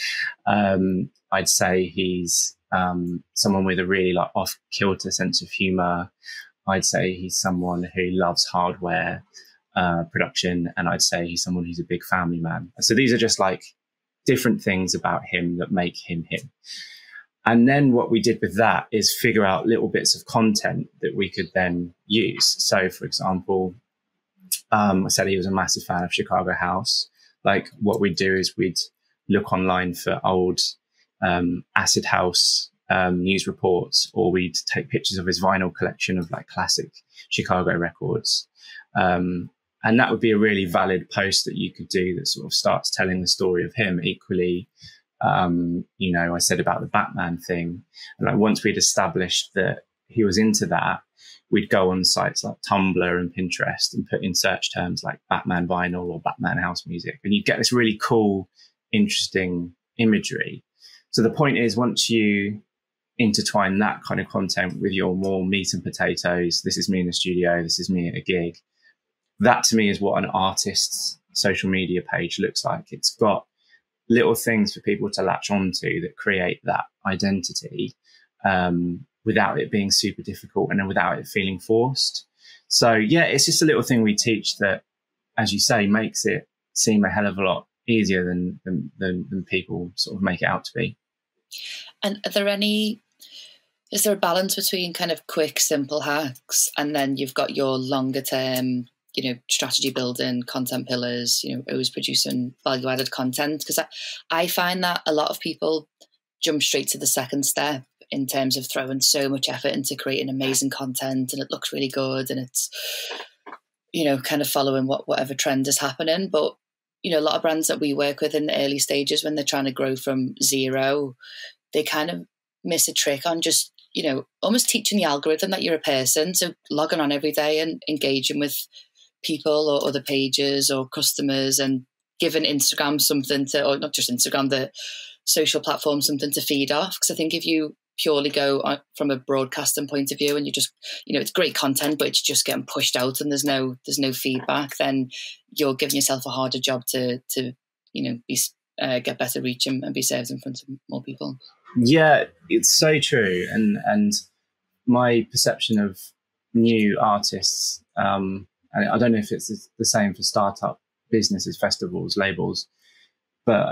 I'd say he's someone with a really like off-kilter sense of humor. I'd say he's someone who loves hardware production, and I'd say he's someone who's a big family man. So these are just like different things about him that make him him. And then what we did with that is figure out little bits of content that we could then use. So for example, I said he was a massive fan of Chicago House. Like what we'd do is we'd look online for old acid house news reports, or we'd take pictures of his vinyl collection of like classic Chicago records. And that would be a really valid post that you could do that sort of starts telling the story of him. Equally, you know, I said about the Batman thing. And like once we'd established that he was into that, we'd go on sites like Tumblr and Pinterest and put in search terms like Batman vinyl or Batman house music. And you get this really cool, interesting imagery. So the point is, once you intertwine that kind of content with your more meat and potatoes, this is me in the studio, this is me at a gig, that to me is what an artist's social media page looks like. It's got little things for people to latch onto that create that identity, without it being super difficult and without it feeling forced. So yeah, it's just a little thing we teach that, as you say, makes it seem a hell of a lot easier than people sort of make it out to be. And is there a balance between kind of quick, simple hacks, and then you've got your longer term, you know, strategy building, content pillars, you know, always producing value added content? Because I find that a lot of people jump straight to the second step in terms of throwing so much effort into creating amazing content, and it looks really good, and it's, you know, kind of following whatever trend is happening. But, you know, a lot of brands that we work with in the early stages, when they're trying to grow from zero, they kind of miss a trick on just, you know, almost teaching the algorithm that you're a person. So logging on every day and engaging with people or other pages or customers, and giving Instagram something to, or not just Instagram, the social platform, something to feed off. Because I think if you purely go on, from a broadcasting point of view, and you just, you know, it's great content, but it's just getting pushed out and there's no feedback, then you're giving yourself a harder job to you know, get better reach and be served in front of more people. Yeah, it's so true. And my perception of new artists, and I don't know if it's the same for startup businesses, festivals, labels, but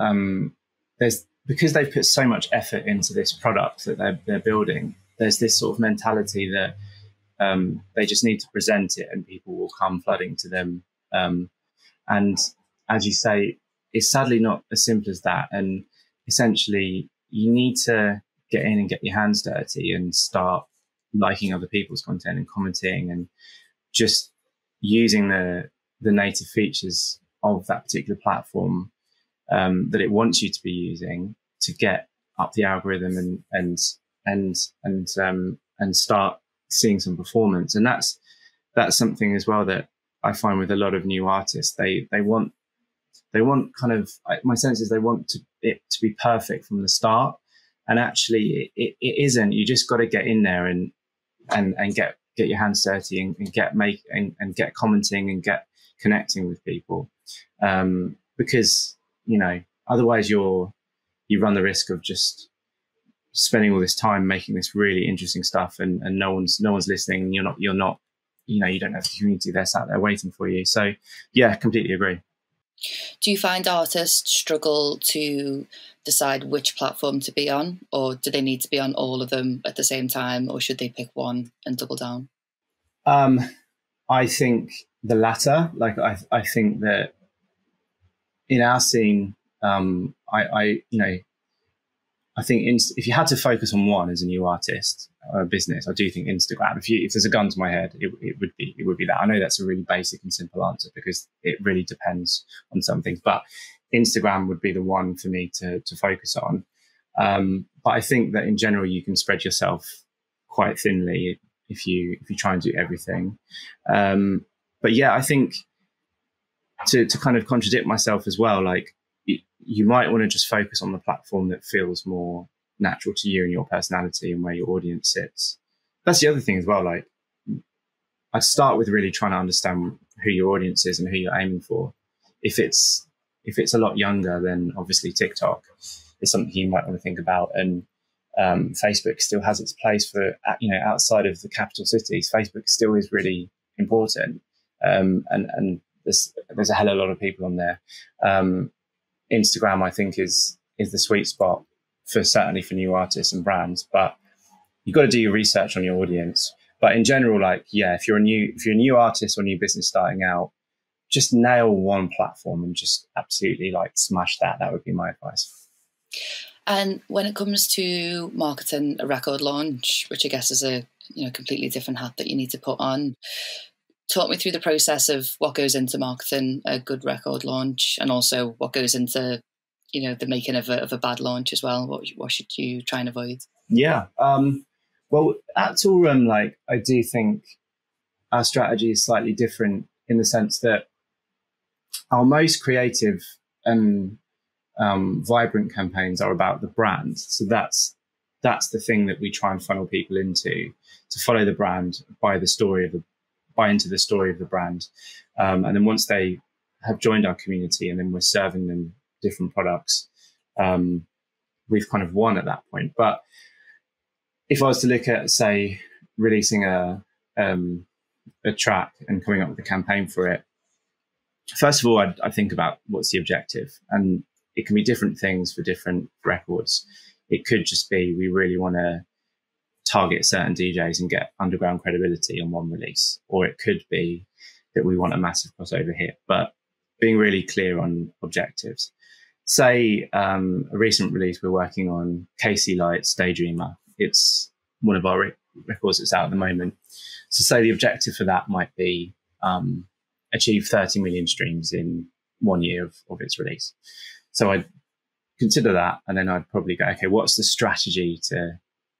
because they've put so much effort into this product that they're building, there's this sort of mentality that they just need to present it and people will come flooding to them. And as you say, it's sadly not as simple as that. And essentially, you need to get in and get your hands dirty and start liking other people's content and commenting and just using the native features of that particular platform that it wants you to be using to get up the algorithm and start seeing some performance. And that's something as well that I find with a lot of new artists. They want kind of, my sense is they want it to be perfect from the start, and actually it isn't. You just got to get in there and get your hands dirty and get commenting and get connecting with people, because, you know, otherwise you run the risk of just spending all this time making this really interesting stuff and no one's listening, and you're not, you know, you don't have the community there sat there waiting for you. So yeah, completely agree. Do you find artists struggle to decide which platform to be on, or do they need to be on all of them at the same time, or should they pick one and double down? I think the latter. Like I think that in our scene, I think if you had to focus on one as a new artist or a business, I do think Instagram. If there's a gun to my head, it would be that. I know that's a really basic and simple answer because it really depends on something, but Instagram would be the one for me to focus on. But I think that in general, you can spread yourself quite thinly if you try and do everything. But yeah, I think to kind of contradict myself as well, like, you might want to just focus on the platform that feels more natural to you and your personality and where your audience sits. That's the other thing as well. Like, I'd start with really trying to understand who your audience is and who you're aiming for. If it's a lot younger, then obviously TikTok is something you might want to think about. And Facebook still has its place for, you know, outside of the capital cities. Facebook still is really important, and there's a hell of a lot of people on there. Instagram, I think, is the sweet spot certainly for new artists and brands, but you've got to do your research on your audience. But in general, like, yeah, if you're a new artist or new business starting out, just nail one platform and just absolutely like smash that. That would be my advice. And when it comes to marketing a record launch, which I guess is a completely different hat that you need to put on, talk me through the process of what goes into marketing a good record launch, and also what goes into the making of a bad launch as well. What should you try and avoid? Yeah. Well, at Toolroom, like, I do think our strategy is slightly different in the sense that our most creative and vibrant campaigns are about the brand. So that's the thing that we try and funnel people into, to follow the brand, buy into the story of the brand. And then once they have joined our community and then we're serving them different products, we've kind of won at that point. But if I was to look at, say, releasing a track and coming up with a campaign for it, first of all, I think about what's the objective, and it can be different things for different records. It could just be we really want to target certain DJs and get underground credibility on one release, or it could be that we want a massive crossover hit. But being really clear on objectives. Say a recent release we're working on, Casey Light's Daydreamer. It's one of our records that's out at the moment. So say the objective for that might be achieve 30 million streams in 1 year of its release. So I'd consider that, and then I'd probably go, okay, what's the strategy to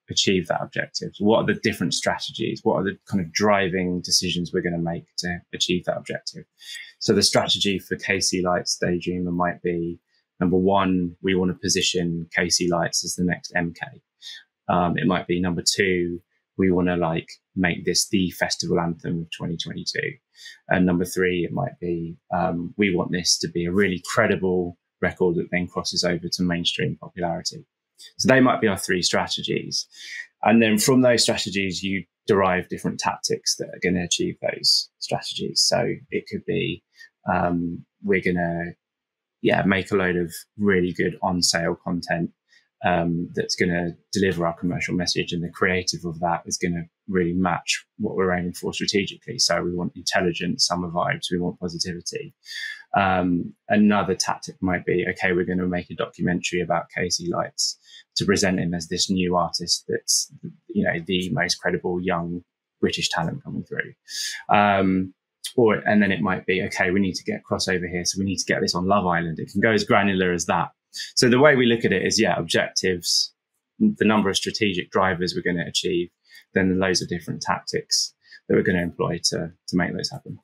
achieve that objective? What are the different strategies? What are the kind of driving decisions we're going to make to achieve that objective? So the strategy for Casey Light's Daydreamer might be, number one, we want to position Casey Lights as the next MK. It might be number two, we want to make this the festival anthem of 2022. And number three, it might be, we want this to be a really credible record that then crosses over to mainstream popularity. So they might be our three strategies. And then from those strategies, you derive different tactics that are going to achieve those strategies. So it could be, we're going to, make a load of really good on sale content that's going to deliver our commercial message, and the creative of that is going to really match what we're aiming for strategically. So we want intelligence, summer vibes, we want positivity. Another tactic might be, okay, we're going to make a documentary about Casey Lights to present him as this new artist that's, the most credible young British talent coming through. And then it might be, okay, we need to get crossover here, so we need to get this on Love Island. It can go as granular as that. So the way we look at it is, objectives, the number of strategic drivers we're going to achieve, then loads of different tactics that we're going to employ to make those happen.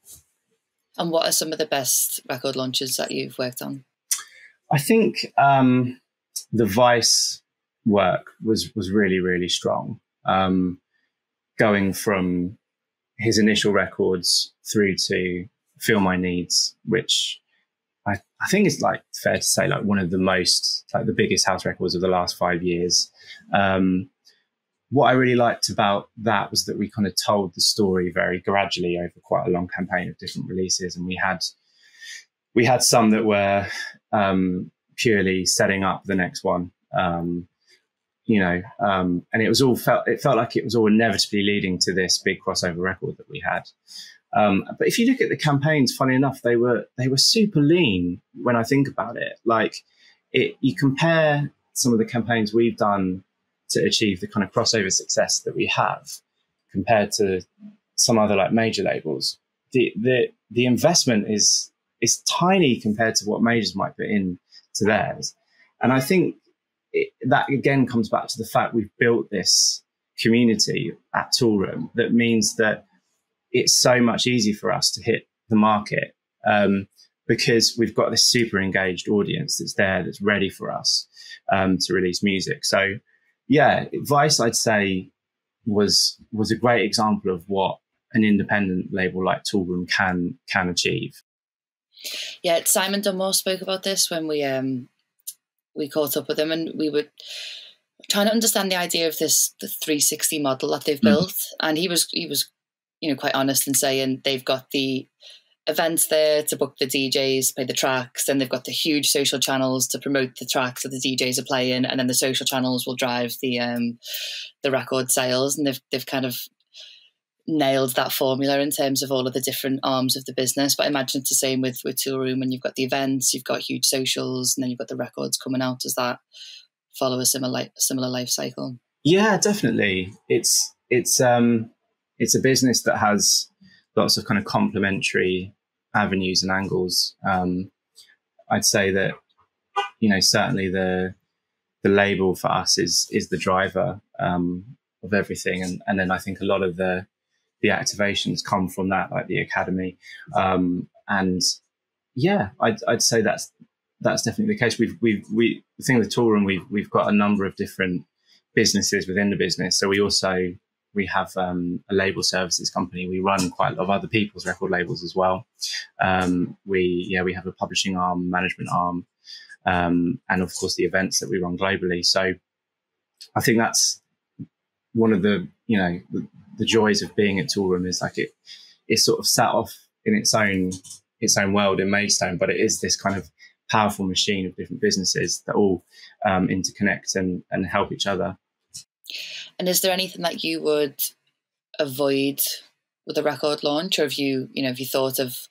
And what are some of the best record launches that you've worked on? I think the Vice work was really, really strong. Going from his initial records through to Feel My Needs, which I think is fair to say one of the most, the biggest house records of the last 5 years. What I really liked about that was that we kind of told the story very gradually over quite a long campaign of different releases. And we had some that were purely setting up the next one. And it felt like it was all inevitably leading to this big crossover record that we had. But if you look at the campaigns, funny enough, they were super lean when I think about it. You compare some of the campaigns we've done to achieve the kind of crossover success that we have compared to some other major labels. The investment is tiny compared to what majors might put in to theirs. And I think that again comes back to the fact we've built this community at Toolroom that means that it's so much easier for us to hit the market because we've got this super engaged audience that's there, that's ready for us to release music. So Vice, I'd say, was a great example of what an independent label like Toolroom can achieve. Yeah, Simon Dunmore spoke about this when we caught up with him, and we were trying to understand the idea of the 360 model that they've built. And he was quite honest in saying they've got the events there to book the DJs, play the tracks, and they've got the huge social channels to promote the tracks that the DJs are playing, and then the social channels will drive the record sales. And they've kind of nailed that formula in terms of all of the different arms of the business. But I imagine it's the same with Toolroom, when you've got the events, you've got huge socials, and then you've got the records coming out. Does that follow a similar life cycle? Yeah, definitely. It's a business that has lots of kind of complementary avenues and angles. I'd say that, certainly the label for us is the driver of everything, and then I think a lot of the activations come from that, like the academy, and yeah, I'd say that's definitely the case. The thing with Toolroom, we've got a number of different businesses within the business. So we have a label services company. We run quite a lot of other people's record labels as well. We have a publishing arm, management arm, and of course the events that we run globally. So I think that's one of the joys of being at Toolroom, is like it's sort of sat off in its own world in Maidstone, but it is this kind of powerful machine of different businesses that all interconnect and help each other. And is there anything that you would avoid with a record launch, or have you thought of,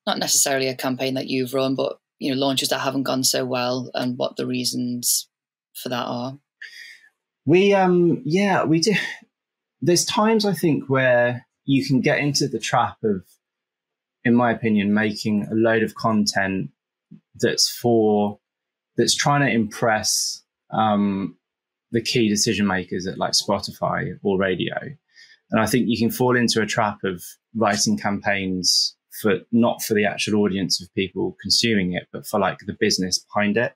not necessarily a campaign that you've run, but launches that haven't gone so well, and what the reasons for that are? We do. There's times, I think, where you can get into the trap of, in my opinion, making a load of content that's trying to impress the key decision makers at like Spotify or radio. And I think you can fall into a trap of writing campaigns not for the actual audience of people consuming it, but for like the business behind it.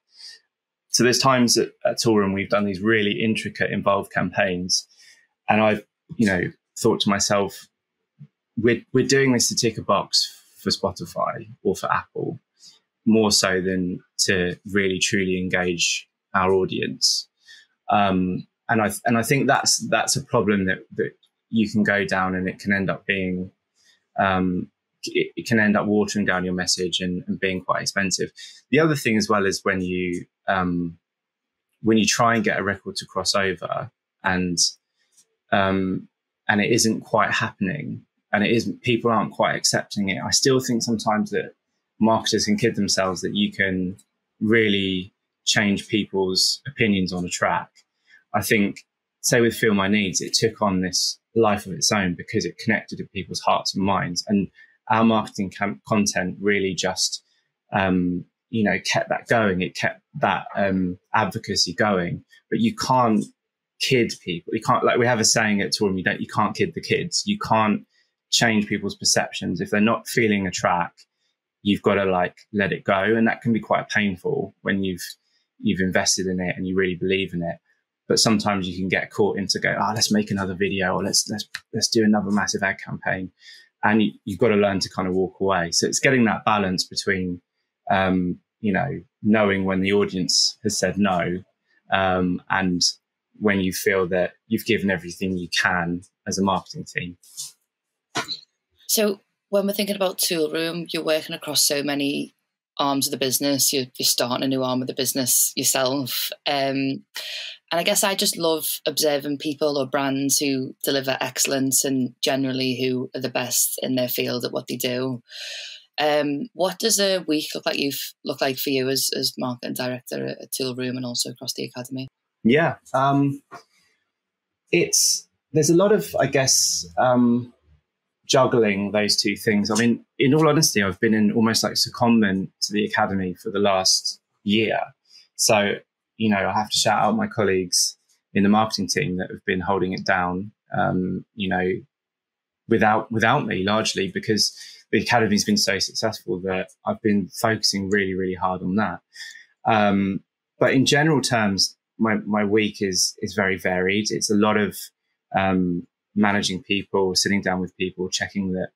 So there's times at Toolroom we've done these really intricate, involved campaigns, and I've thought to myself, we're doing this to tick a box for Spotify or for Apple, more so than to really truly engage our audience. And I think that's a problem that you can go down, and it can end up being it can end up watering down your message and being quite expensive. The other thing as well is when you try and get a record to cross over and it isn't quite happening, and people aren't quite accepting it. I still think sometimes that marketers can kid themselves that you can really change people's opinions on a track. I think, say with Feel My Needs, it took on this life of its own because it connected to people's hearts and minds. And our marketing content really just, kept that going. It kept that advocacy going. But you can't kid people. You can't, like we have a saying at Toolroom, you can't kid the kids. You can't change people's perceptions. If they're not feeling a track, you've got to like let it go. And that can be quite painful when you've invested in it and you really believe in it. But sometimes you can get caught into let's make another video, or let's do another massive ad campaign. And you've got to learn to kind of walk away. So it's getting that balance between, knowing when the audience has said no, and when you feel that you've given everything you can as a marketing team. So when we're thinking about Toolroom, you're working across so many arms of the business. You're starting a new arm of the business yourself. And I guess I just love observing people or brands who deliver excellence and generally who are the best in their field at what they do. What does a week look like for you as marketing director at Toolroom and also across the academy? Yeah, there's a lot of, I guess, juggling those two things. I mean, in all honesty, I've been in almost like secondment to the academy for the last year. So, I have to shout out my colleagues in the marketing team that have been holding it down, without me, largely because the academy's been so successful that I've been focusing really, really hard on that. But in general terms, my week is very varied. It's a lot of managing people, sitting down with people, checking that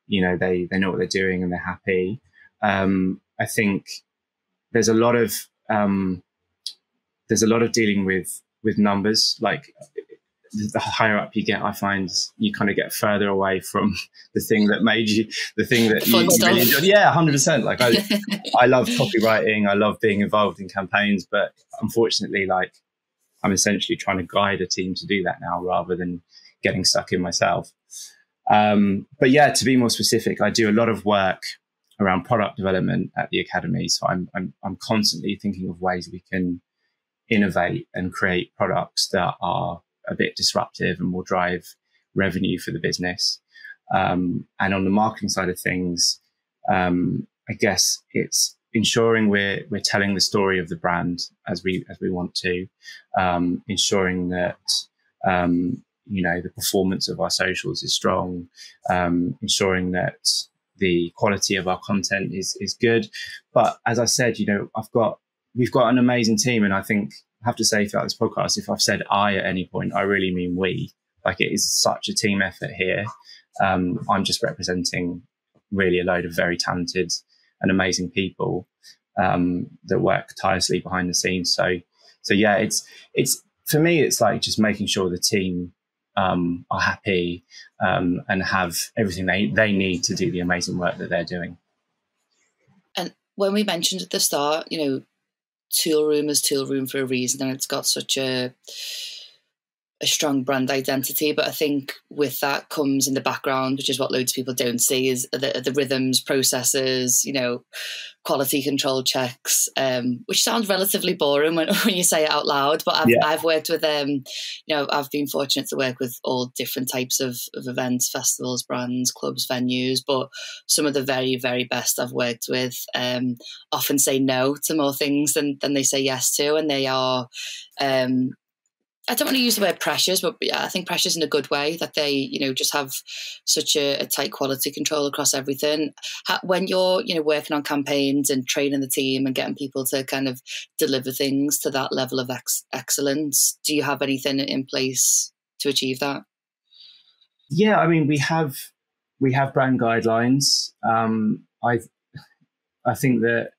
they know what they're doing and they're happy. I think there's a lot of dealing with numbers. Like the higher up you get, I find you kind of get further away from the thing that made you, the thing that you really enjoyed. Yeah, 100%. Like I love copywriting. I love being involved in campaigns, but unfortunately, like I'm essentially trying to guide a team to do that now rather than getting stuck in myself. But yeah, to be more specific, I do a lot of work around product development at the Academy. So I'm constantly thinking of ways we can innovate and create products that are a bit disruptive and will drive revenue for the business. And on the marketing side of things, I guess it's ensuring we're telling the story of the brand as we want to, ensuring that the performance of our socials is strong, ensuring that the quality of our content is good. But as I said, we've got an amazing team, and I think I have to say throughout this podcast, if I've said I at any point, I really mean we. Like, it is such a team effort here. I'm just representing really a load of very talented and amazing people that work tirelessly behind the scenes. So yeah, it's for me, it's like just making sure the team are happy and have everything they need to do the amazing work that they're doing. And when we mentioned at the start, Toolroom is Toolroom for a reason, and it's got such a strong brand identity. But I think with that comes in the background, which is what loads of people don't see, is the rhythms, processes, quality control checks, which sounds relatively boring when you say it out loud. But I've worked with I've been fortunate to work with all different types of events, festivals, brands, clubs, venues. But some of the very, very best I've worked with often say no to more things than they say yes to, and they are. I don't want to use the word pressures, but I think pressures in a good way, that they, just have such a tight quality control across everything. When you're, working on campaigns and training the team and getting people to kind of deliver things to that level of excellence, do you have anything in place to achieve that? Yeah, I mean, we have brand guidelines. I think that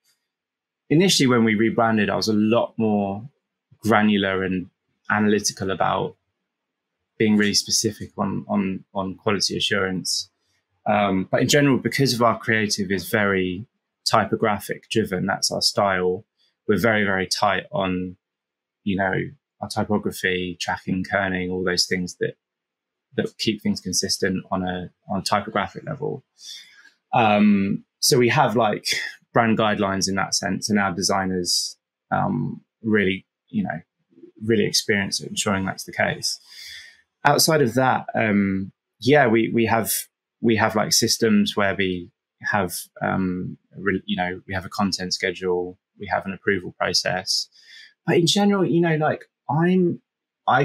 initially when we rebranded, I was a lot more granular and analytical about being really specific on quality assurance. But in general, because of our creative is very typographic driven, that's our style, we're very, very tight on, our typography, tracking, kerning, all those things that keep things consistent on a typographic level. So we have like brand guidelines in that sense, and our designers really experienced at ensuring that's the case. Outside of that, we have like systems where we have we have a content schedule, we have an approval process. But in general, I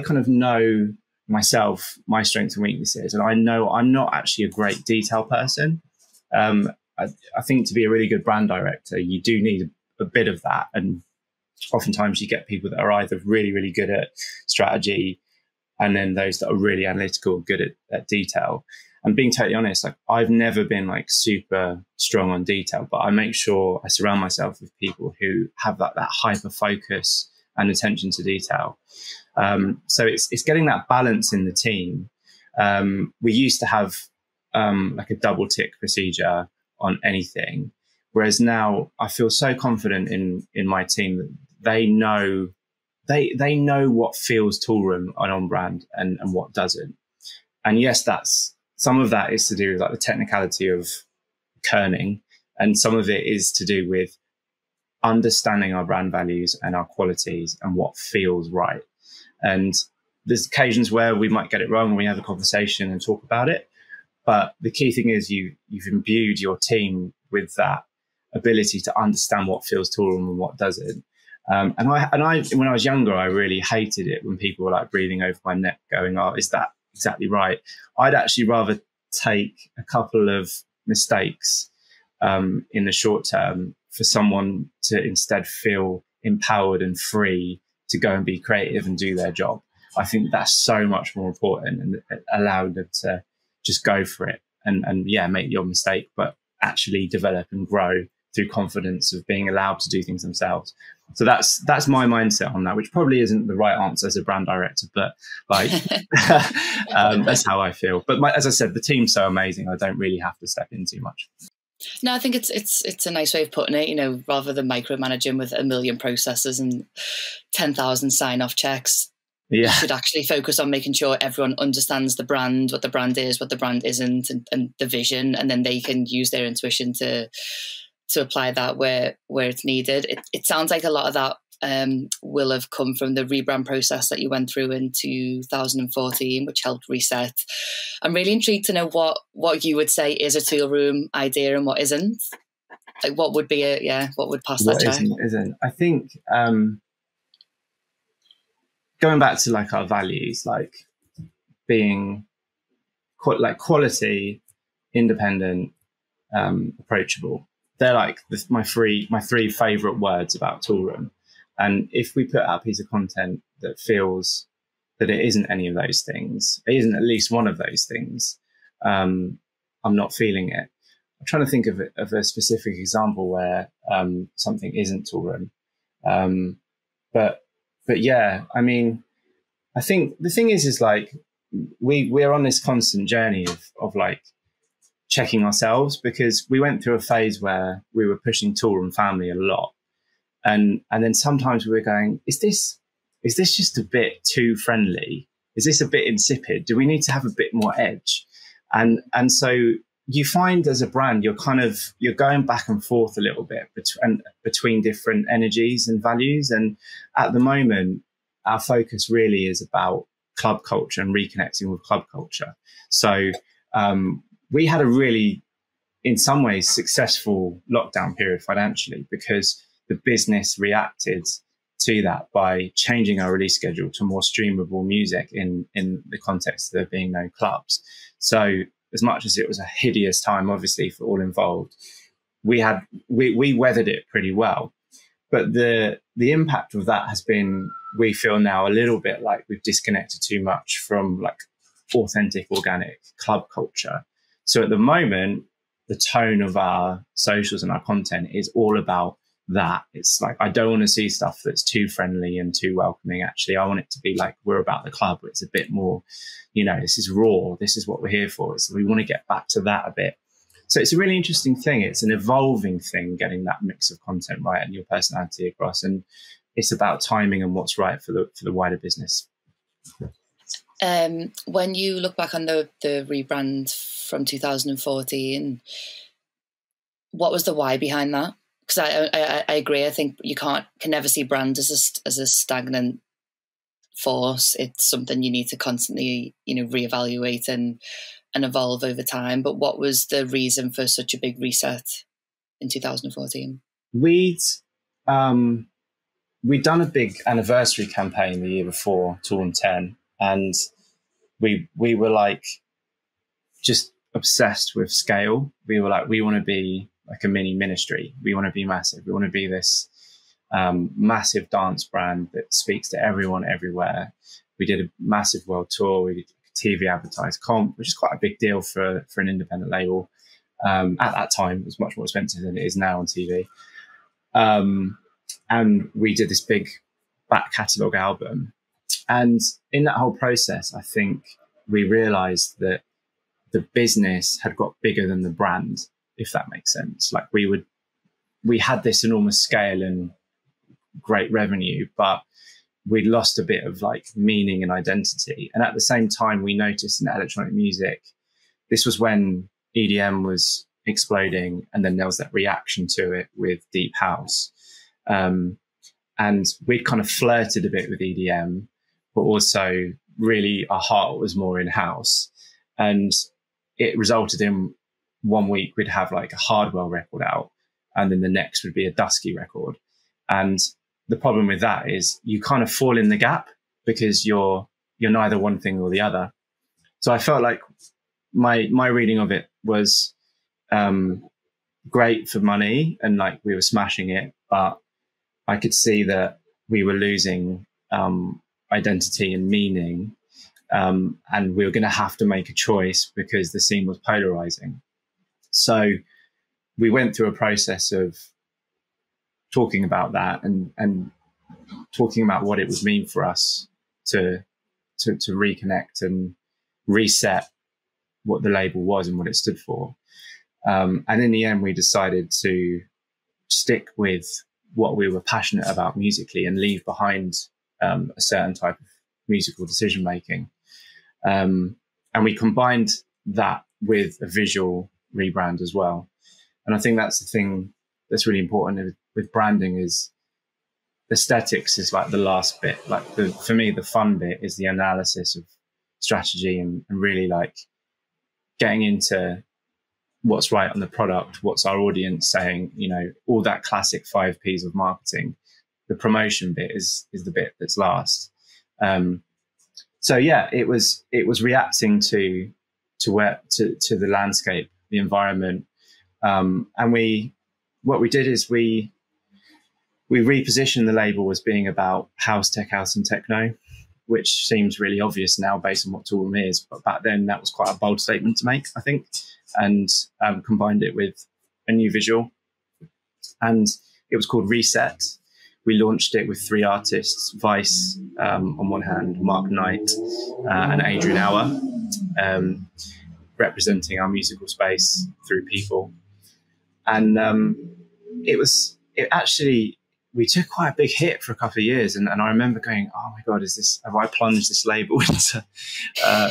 kind of know myself, my strengths and weaknesses, and I know I'm not actually a great detail person. I think to be a really good brand director, you do need a bit of that, and oftentimes you get people that are either really, really good at strategy, and then those that are really analytical, good at detail. And being totally honest, like, I've never been like super strong on detail, but I make sure I surround myself with people who have that hyper focus and attention to detail. So it's getting that balance in the team. We used to have like a double tick procedure on anything, whereas now I feel so confident in my team that they know what feels Toolroom and on brand and what doesn't. And yes, that's some of that is to do with like the technicality of kerning, and some of it is to do with understanding our brand values and our qualities and what feels right. And there's occasions where we might get it wrong and we have a conversation and talk about it. But the key thing is you've imbued your team with that ability to understand what feels Toolroom and what doesn't. And I, when I was younger, I really hated it when people were like breathing over my neck going, "Oh, is that exactly right?" I'd actually rather take a couple of mistakes in the short term for someone to instead feel empowered and free to go and be creative and do their job. I think that's so much more important, and allowing them to just go for it and make your mistake, but actually develop and grow through confidence of being allowed to do things themselves. So that's my mindset on that, which probably isn't the right answer as a brand director, but like that's how I feel. But as I said, the team's so amazing, I don't really have to step in too much. No, I think it's a nice way of putting it. Rather than micromanaging with a million processes and 10,000 sign-off checks, you should actually focus on making sure everyone understands the brand, what the brand is, what the brand isn't, and the vision, and then they can use their intuition to apply that where it's needed. It sounds like a lot of that will have come from the rebrand process that you went through in 2014, which helped reset. I'm really intrigued to know what you would say is a Toolroom idea and what isn't. Like, what would be what would pass that check? What isn't. I think going back to like our values, like being like quality, independent, approachable. They're like my three favorite words about Toolroom. And if we put out a piece of content that feels that it isn't any of those things, it isn't at least one of those things, I'm not feeling it. I'm trying to think of a specific example where something isn't Toolroom. But yeah, I mean, I think the thing is like we're on this constant journey of like checking ourselves, because we went through a phase where we were pushing Toolroom family a lot. And then sometimes we were going, is this just a bit too friendly? Is this a bit insipid? Do we need to have a bit more edge? And so you find as a brand, you're going back and forth a little bit between different energies and values. And at the moment, our focus really is about club culture and reconnecting with club culture. So we had a really, in some ways, successful lockdown period financially, because the business reacted to that by changing our release schedule to more streamable music in the context of there being no clubs. So as much as it was a hideous time, obviously, for all involved, we weathered it pretty well. But the impact of that has been, we feel now, a little bit like we've disconnected too much from like authentic, organic club culture. So at the moment, the tone of our socials and our content is all about that. It's like, I don't want to see stuff that's too friendly and too welcoming. Actually, I want it to be like, we're about the club. It's a bit more, this is raw. This is what we're here for. So we want to get back to that a bit. So it's a really interesting thing. It's an evolving thing, getting that mix of content right and your personality across. And it's about timing and what's right for the wider business. When you look back on the rebrand from 2014, what was the why behind that? Because I agree. I think you can never see brand as a stagnant force. It's something you need to constantly, reevaluate and evolve over time. But what was the reason for such a big reset in 2014? We'd done a big anniversary campaign the year before, Toolroom 10, and we were like just obsessed with scale. We were like, we want to be like a mini ministry. We want to be massive. We want to be this massive dance brand that speaks to everyone everywhere. We did a massive world tour. We did TV advertised comp, which is quite a big deal for an independent label. At that time, it was much more expensive than it is now on TV. And we did this big back catalogue album. And in that whole process, I think we realized that the business had got bigger than the brand, if that makes sense. Like we had this enormous scale and great revenue, but we'd lost a bit of like meaning and identity. And at the same time, we noticed in electronic music, this was when EDM was exploding. And then there was that reaction to it with deep house. And we'd kind of flirted a bit with EDM, but also really our heart was more in house. And it resulted in 1 week we'd have like a Hardwell record out, and then the next would be a Dusky record. And the problem with that is you kind of fall in the gap because you're neither one thing or the other. So I felt like my reading of it was great for money and like we were smashing it, but I could see that we were losing identity and meaning, and we were going to have to make a choice because the scene was polarizing. So we went through a process of talking about that and talking about what it would mean for us to reconnect and reset what the label was and what it stood for. And in the end, we decided to stick with what we were passionate about musically and leave behind a certain type of musical decision making. And we combined that with a visual rebrand as well. And I think that's the thing that's really important with branding is aesthetics is like the last bit. Like for me, the fun bit is the analysis of strategy and really like getting into what's right on the product, what's our audience saying, you know, all that classic 5 Ps of marketing. The promotion bit is the bit that's last. So yeah, it was reacting to the landscape, the environment, and what we did is we repositioned the label as being about house, tech house, and techno, which seems really obvious now based on what Toolroom is, but back then that was quite a bold statement to make, I think, and combined it with a new visual, and it was called Reset. We launched it with 3 artists, Vice on one hand, Mark Knight and Adrian Hour, representing our musical space through people. And we took quite a big hit for a couple of years. And I remember going, oh my God, have I plunged this label into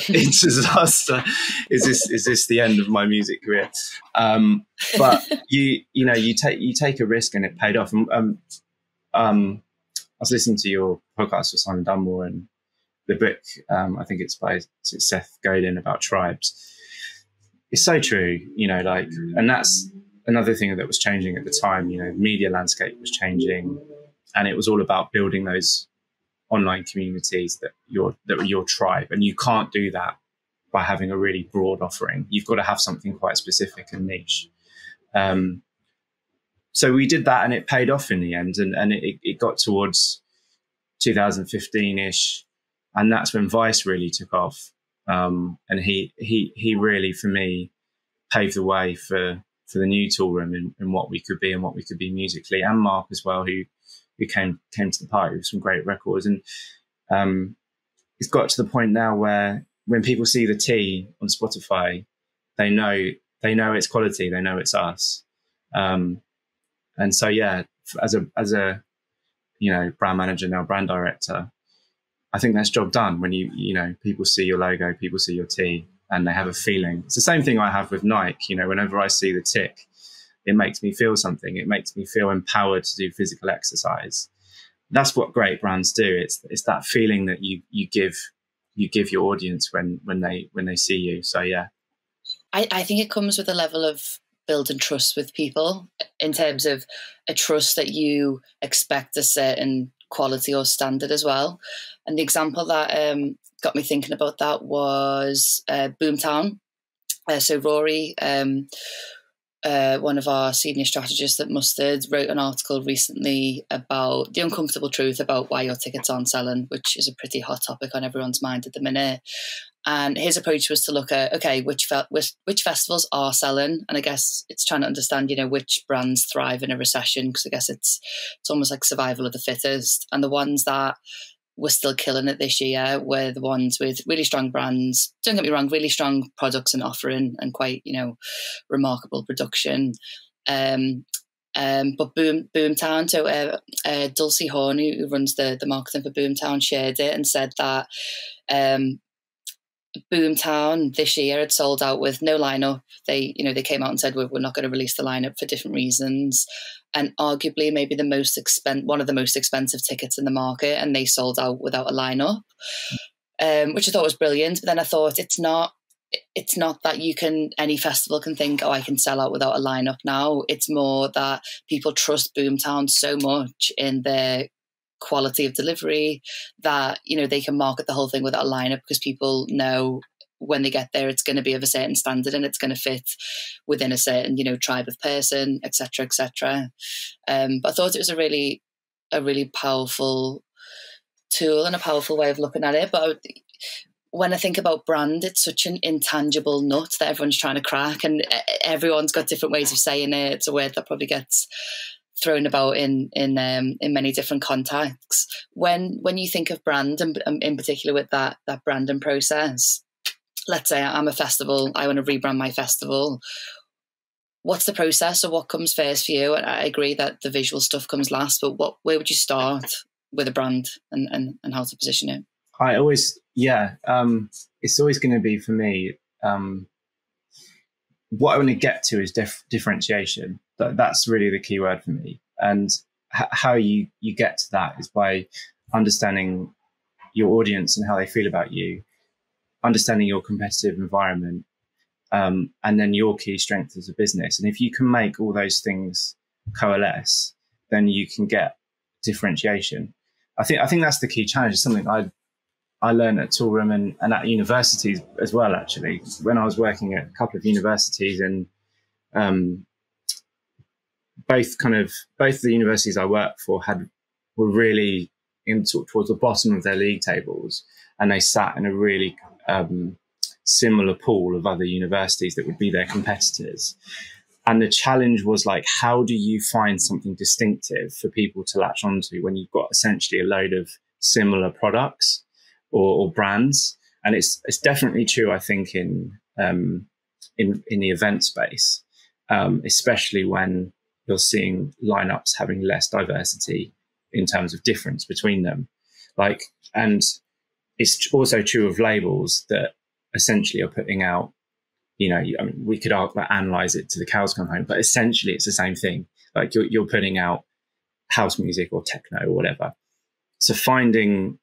disaster? Is this the end of my music career? But you take a risk and it paid off. I was listening to your podcast with Simon Dunmore and the book, I think it's by Seth Godin about tribes. It's so true, and that's another thing that was changing at the time. The media landscape was changing, and it was all about building those online communities that were your tribe. And you can't do that by having a really broad offering. You've got to have something quite specific and niche. So we did that, and it paid off in the end. And it got towards 2015-ish, and that's when Vice really took off. And he really, for me, paved the way for the new Toolroom and what we could be and what we could be musically, and Mark as well, who came to the party with some great records. And it's got to the point now where when people see the T on Spotify, they know it's quality, they know it's us. And so yeah, as a brand manager, now brand director, I think that's job done when people see your logo, people see your T, and they have a feeling. It's the same thing I have with Nike. Whenever I see the tick, it makes me feel something. It makes me feel empowered to do physical exercise. That's what great brands do. It's that feeling that you give your audience when they see you. So yeah, I think it comes with a level of building trust with people, in terms of a trust that you expect a certain quality or standard as well. And the example that got me thinking about that was Boomtown. So Rory, one of our senior strategists at Mustard, wrote an article recently about the uncomfortable truth about why your tickets aren't selling, which is a pretty hot topic on everyone's mind at the minute. And his approach was to look at, okay, which festivals are selling, and I guess it's trying to understand, which brands thrive in a recession, because I guess it's almost like survival of the fittest. And the ones that were still killing it this year were the ones with really strong brands. Don't get me wrong, really strong products and offering, and quite remarkable production. But Boomtown, so Dulcie Horn, who runs the marketing for Boomtown, shared it and said that Boomtown this year had sold out with no lineup. They came out and said we're not going to release the lineup for different reasons, and arguably maybe one of the most expensive tickets in the market, and they sold out without a lineup, which I thought was brilliant. But then I thought it's not that any festival can think, oh, I can sell out without a lineup now. It's more that people trust Boomtown so much in their quality of delivery that they can market the whole thing without a lineup, because people know when they get there it's going to be of a certain standard and it's going to fit within a certain tribe of person, etc., etc. But I thought it was a really powerful tool and a powerful way of looking at it. But when I think about brand, it's such an intangible nut that everyone's trying to crack, and everyone's got different ways of saying it. It's a word that probably gets thrown about in many different contexts. When you think of brand, and in particular with that branding process, let's say I'm a festival, I want to rebrand my festival. What's the process, or what comes first for you? I agree that the visual stuff comes last, but where would you start with a brand and how to position it? I always, it's always going to be for me. What I want to get to is differentiation. That's really the key word for me. And how you get to that is by understanding your audience and how they feel about you, understanding your competitive environment, and then your key strength as a business. And if you can make all those things coalesce, then you can get differentiation. I think that's the key challenge. It's something I learned at Toolroom and at universities as well, actually. When I was working at a couple of universities, and both the universities I worked for were really towards the bottom of their league tables, and they sat in a really similar pool of other universities that would be their competitors. And the challenge was like, how do you find something distinctive for people to latch onto when you've got essentially a load of similar products or brands? And it's definitely true, I think, in the event space, especially when you're seeing lineups having less diversity in terms of difference between them. And it's also true of labels that essentially are putting out, we could analyze it to the cows come home, but essentially it's the same thing. Like you're putting out house music or techno or whatever. So finding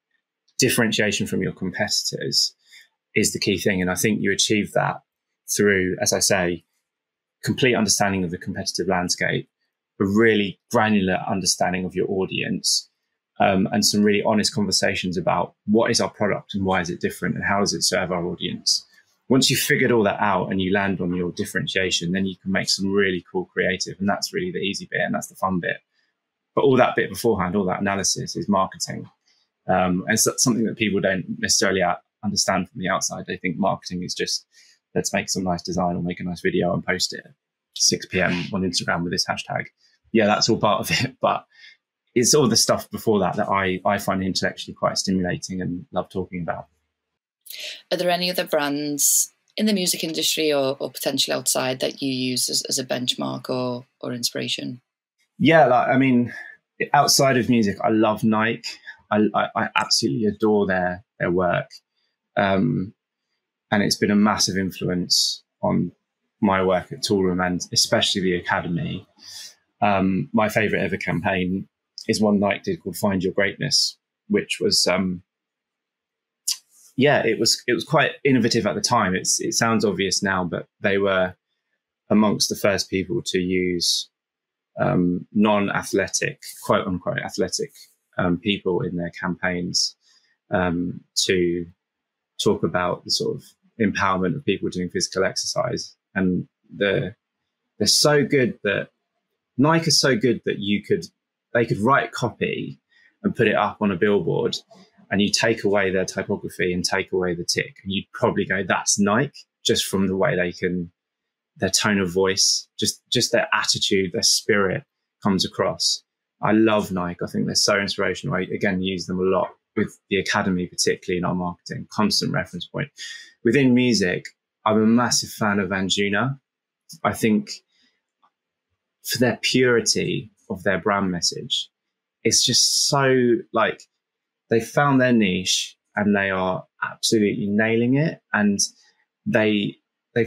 differentiation from your competitors is the key thing. And I think you achieve that through, as I say, complete understanding of the competitive landscape, a really granular understanding of your audience, and some really honest conversations about what is our product and why is it different and how does it serve our audience. Once you've figured all that out and you land on your differentiation, then you can make some really cool creative. And that's really the easy bit and that's the fun bit. But all that bit beforehand, all that analysis is marketing. And it's something that people don't necessarily understand from the outside. They think marketing is just, let's make some nice design or make a nice video and post it at 6 p.m. on Instagram with this hashtag. Yeah, that's all part of it. But it's all the stuff before that I find intellectually quite stimulating and love talking about. Are there any other brands in the music industry or potentially outside that you use as a benchmark or inspiration? Yeah, outside of music, I love Nike. I absolutely adore their work. And it's been a massive influence on my work at Toolroom and especially the Academy. My favorite ever campaign is one Nike did called Find Your Greatness, which was, it was quite innovative at the time. It sounds obvious now, but they were amongst the first people to use non-athletic, quote unquote athletic people in their campaigns to talk about the sort of empowerment of people doing physical exercise. And they're so good that Nike is so good that they could write copy and put it up on a billboard, and you take away their typography and take away the tick, and you'd probably go, that's Nike, just from the way their tone of voice, just their attitude, their spirit comes across. I love Nike. I think they're so inspirational. I, again, use them a lot with the Academy, particularly in our marketing, constant reference point. Within music, I'm a massive fan of Anjuna. I think for their purity of their brand message, it's just so they found their niche and they are absolutely nailing it. And they've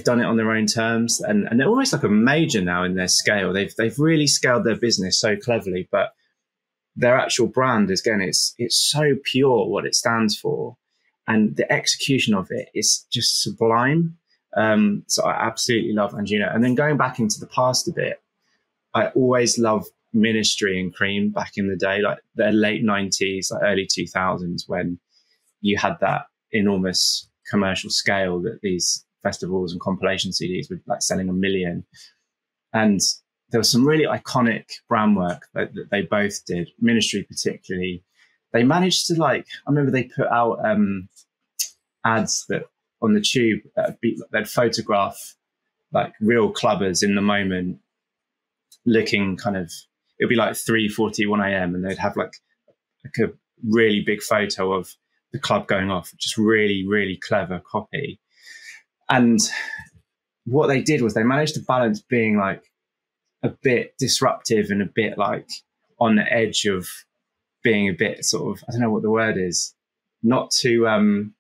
done it on their own terms, and they're almost like a major now in their scale. They've really scaled their business so cleverly, but their actual brand is, again, it's so pure what it stands for, and the execution of it is just sublime. So I absolutely love Anjuna. And then going back into the past a bit, I always loved Ministry and Cream back in the day, like the late 90s, like early 2000s, when you had that enormous commercial scale that these festivals and compilation CDs were selling 1 million. And there was some really iconic brand work that they both did. Ministry particularly, they managed to I remember they put out ads that on the tube they'd photograph real clubbers in the moment, looking it'd be 3:40, 1 a.m. and they'd have a really big photo of the club going off, just really, really clever copy. And what they did was they managed to balance being a bit disruptive and a bit on the edge of being a bit sort of, I don't know what the word is, not too,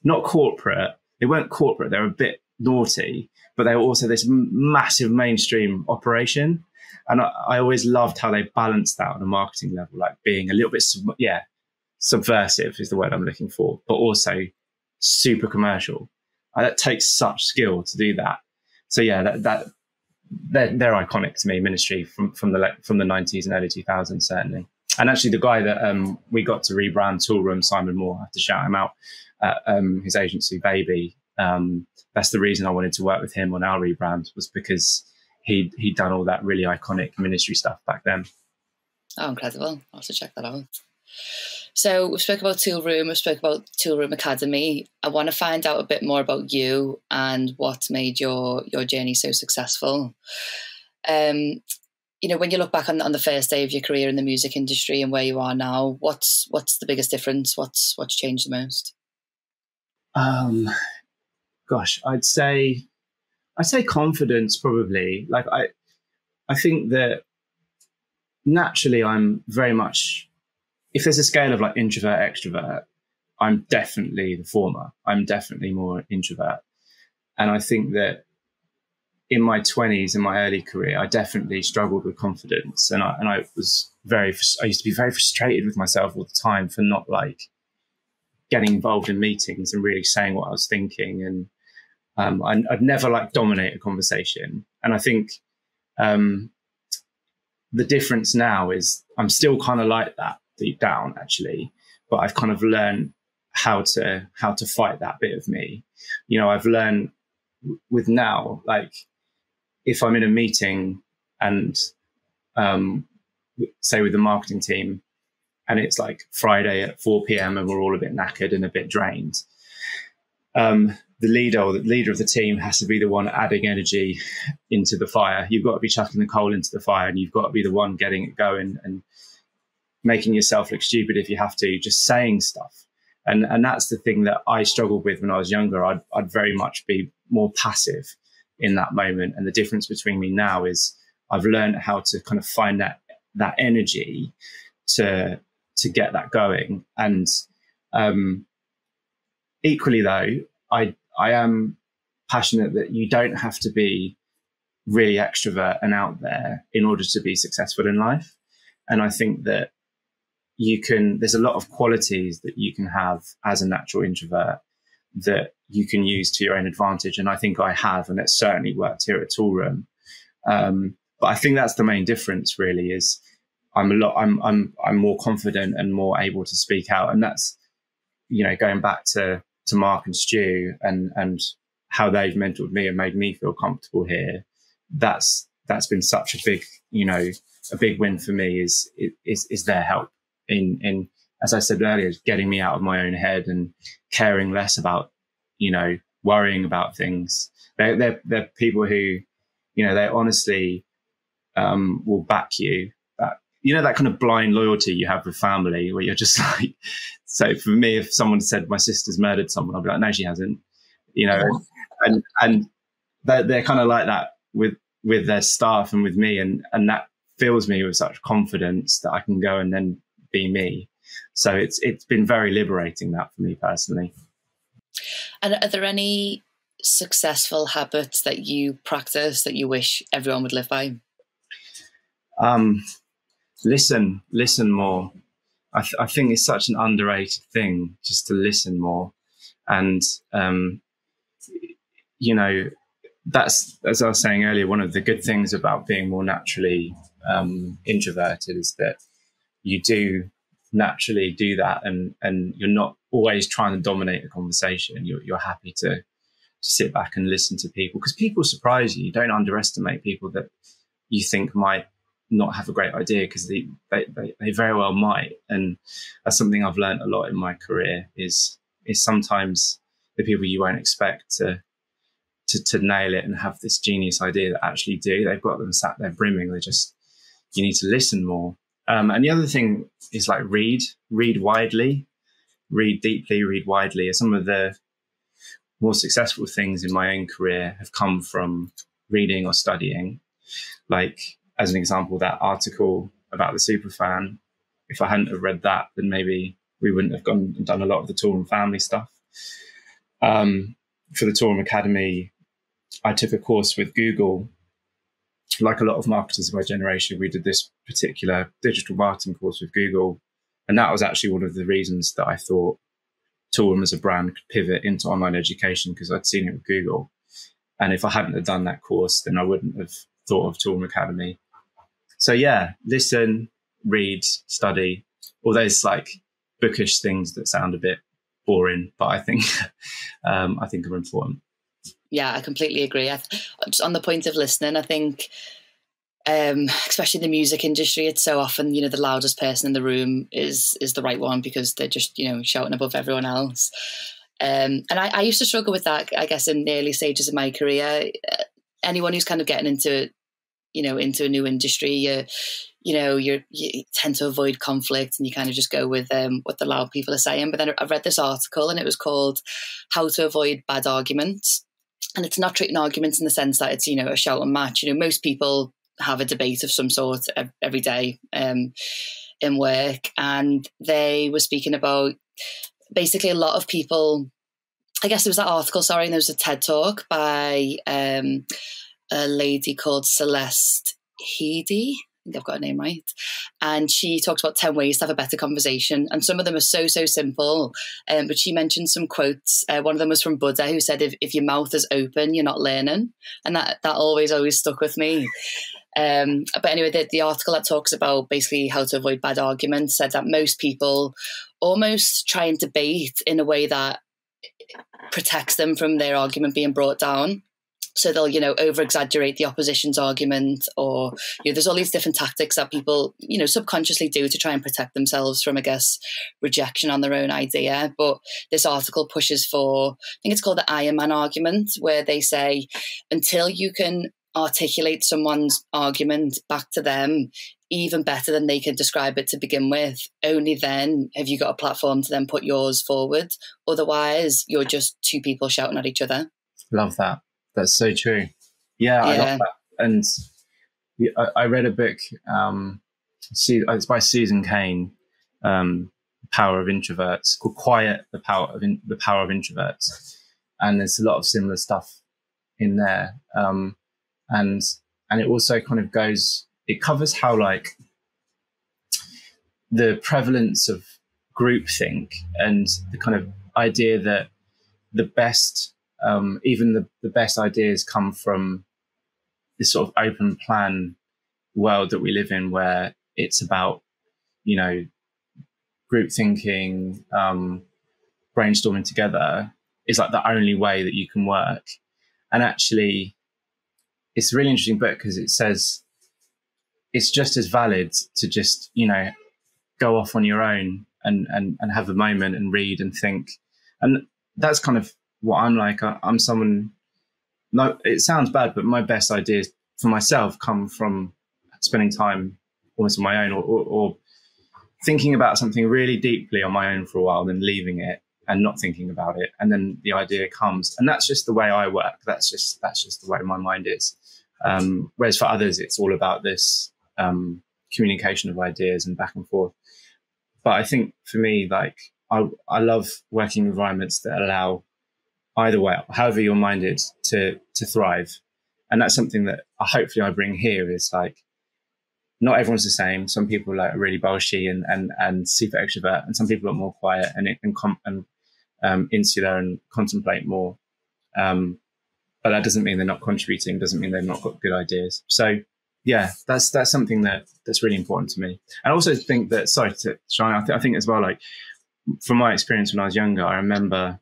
not corporate. They weren't corporate. They were a bit naughty, but they were also this massive mainstream operation. And I always loved how they balanced that on a marketing level, like being a little bit, subversive is the word I'm looking for, but also super commercial. That takes such skill to do that. So yeah, they're iconic to me, Ministry from the 90s and early 2000s, certainly. And actually, the guy that we got to rebrand Toolroom, Simon Moore, I have to shout him out, his agency, Baby. That's the reason I wanted to work with him on our rebrand, was because he'd done all that really iconic Ministry stuff back then. Oh, incredible. I'll have to check that out. So we've spoke about Toolroom, we've spoke about Toolroom Academy. I want to find out a bit more about you and what made your journey so successful. You know, when you look back on the first day of your career in the music industry and where you are now, what's the biggest difference? What's changed the most? Gosh, I'd say confidence, probably. Like I think that naturally I'm very much, if there's a scale of like introvert, extrovert, I'm definitely the former. I'm definitely more introvert. And I think that in my 20s, in my early career, I definitely struggled with confidence. And I used to be very frustrated with myself all the time for not like getting involved in meetings and really saying what I was thinking. And I'd never like dominate a conversation. And I think the difference now is I'm still kind of like that deep down, actually, but I've kind of learned how to fight that bit of me. You know, I've learned with now, like, if I'm in a meeting and say with the marketing team, and it's like Friday at 4 p.m. and we're all a bit knackered and a bit drained, the leader or the leader of the team has to be the one adding energy into the fire. You've got to be chucking the coal into the fire, and you've got to be the one getting it going and making yourself look stupid if you have to, just saying stuff. And that's the thing that I struggled with when I was younger. I'd very much be more passive in that moment. And the difference between me now is I've learned how to kind of find that energy to get that going. And equally though, I am passionate that you don't have to be really extrovert and out there in order to be successful in life. And I think that there's a lot of qualities that you can have as a natural introvert that you can use to your own advantage. And I think I have, and it's certainly worked here at Toolroom. But I think that's the main difference really, is I'm more confident and more able to speak out. And that's, you know, going back to Mark and Stu and how they've mentored me and made me feel comfortable here. That's been such a big, you know, a big win for me is their help in, as I said earlier, getting me out of my own head and caring less about, you know, worrying about things. They're people who, you know, they honestly will back you. You know, that kind of blind loyalty you have with family where you're just like, so for me, if someone said my sister's murdered someone, I'll be like, no, she hasn't, you know, and they're kind of like that with their staff and with me. And that fills me with such confidence that I can go and then be me. So it's been very liberating, that for me personally. And are there any successful habits that you practice that you wish everyone would live by? Listen more. I think it's such an underrated thing, just to listen more. And, you know, that's, as I was saying earlier, one of the good things about being more naturally introverted is that you do naturally do that, and you're not always trying to dominate the conversation. You're happy to sit back and listen to people, because people surprise you. You don't underestimate people that you think might not have a great idea, because they very well might. And that's something I've learned a lot in my career is sometimes the people you won't expect to nail it and have this genius idea that actually do. They've got them sat there brimming. You need to listen more. And the other thing is like read widely, read deeply, read widely. Some of the more successful things in my own career have come from reading or studying. Like, as an example, that article about the superfan, if I hadn't have read that, then maybe we wouldn't have gone and done a lot of the Toolroom family stuff. For the Toolroom Academy, I took a course with Google. Like a lot of marketers of my generation, we did this particular digital marketing course with Google. And that was actually one of the reasons that I thought Toolroom as a brand could pivot into online education, because I'd seen it with Google. And if I hadn't have done that course, then I wouldn't have thought of Toolroom Academy. So yeah, listen, read, study, all those like bookish things that sound a bit boring, but I think are important. Yeah, I completely agree. Just on the point of listening, I think, especially in the music industry, it's so often, the loudest person in the room is the right one, because they're just, shouting above everyone else. And I used to struggle with that, I guess, in the early stages of my career. Anyone who's kind of getting into a new industry, you tend to avoid conflict, and you kind of just go with what the loud people are saying. But then I read this article, and it was called "How to Avoid Bad Arguments." And it's not treating arguments in the sense that it's, a shout and match. Most people have a debate of some sort every day in work. And they were speaking about basically a lot of people. I guess there was that article, and there was a TED Talk by a lady called Celeste Headey. I think I've got her name right. And she talks about 10 ways to have a better conversation. And some of them are so simple. But she mentioned some quotes. One of them was from Buddha, who said, if your mouth is open, you're not learning. And that always stuck with me. But anyway, the article that talks about basically how to avoid bad arguments said that most people almost try and debate in a way that protects them from their argument being brought down. So they'll, over-exaggerate the opposition's argument, or, there's all these different tactics that people, subconsciously do to try and protect themselves from, I guess, rejection on their own idea. But this article pushes for, I think it's called the Iron Man argument, where they say, until you can articulate someone's argument back to them even better than they can describe it to begin with, only then have you got a platform to then put yours forward. Otherwise, you're just two people shouting at each other. Love that. That's so true. Yeah, I love that. And I read a book, it's by Susan Cain, Power of Introverts, called Quiet, the Power of Introverts. And there's a lot of similar stuff in there. And it also kind of it covers how like the prevalence of groupthink and the kind of idea that the best, even the best ideas come from this sort of open plan world that we live in, where it's about, group thinking, brainstorming together is like the only way that you can work. And actually, it's a really interesting book because it says it's just as valid to just, go off on your own and have a moment and read and think. And that's kind of what I'm like. I'm someone, no, it sounds bad, but my best ideas for myself come from spending time almost on my own, or thinking about something really deeply on my own for a while, then leaving it and not thinking about it. And then the idea comes. And that's just the way I work. That's just the way my mind is. Whereas for others, it's all about this communication of ideas and back and forth. But I think for me, like, I love working in environments that allow either way, however you're minded, to thrive. And that's something that hopefully I bring here, is like, not everyone's the same. Some people are really bolshy and super extrovert, and some people are more quiet and insular and contemplate more. But that doesn't mean they're not contributing, doesn't mean they've not got good ideas. So yeah, that's something that's really important to me. And I also think that, sorry to Shine, I think as well, like from my experience when I was younger, I remember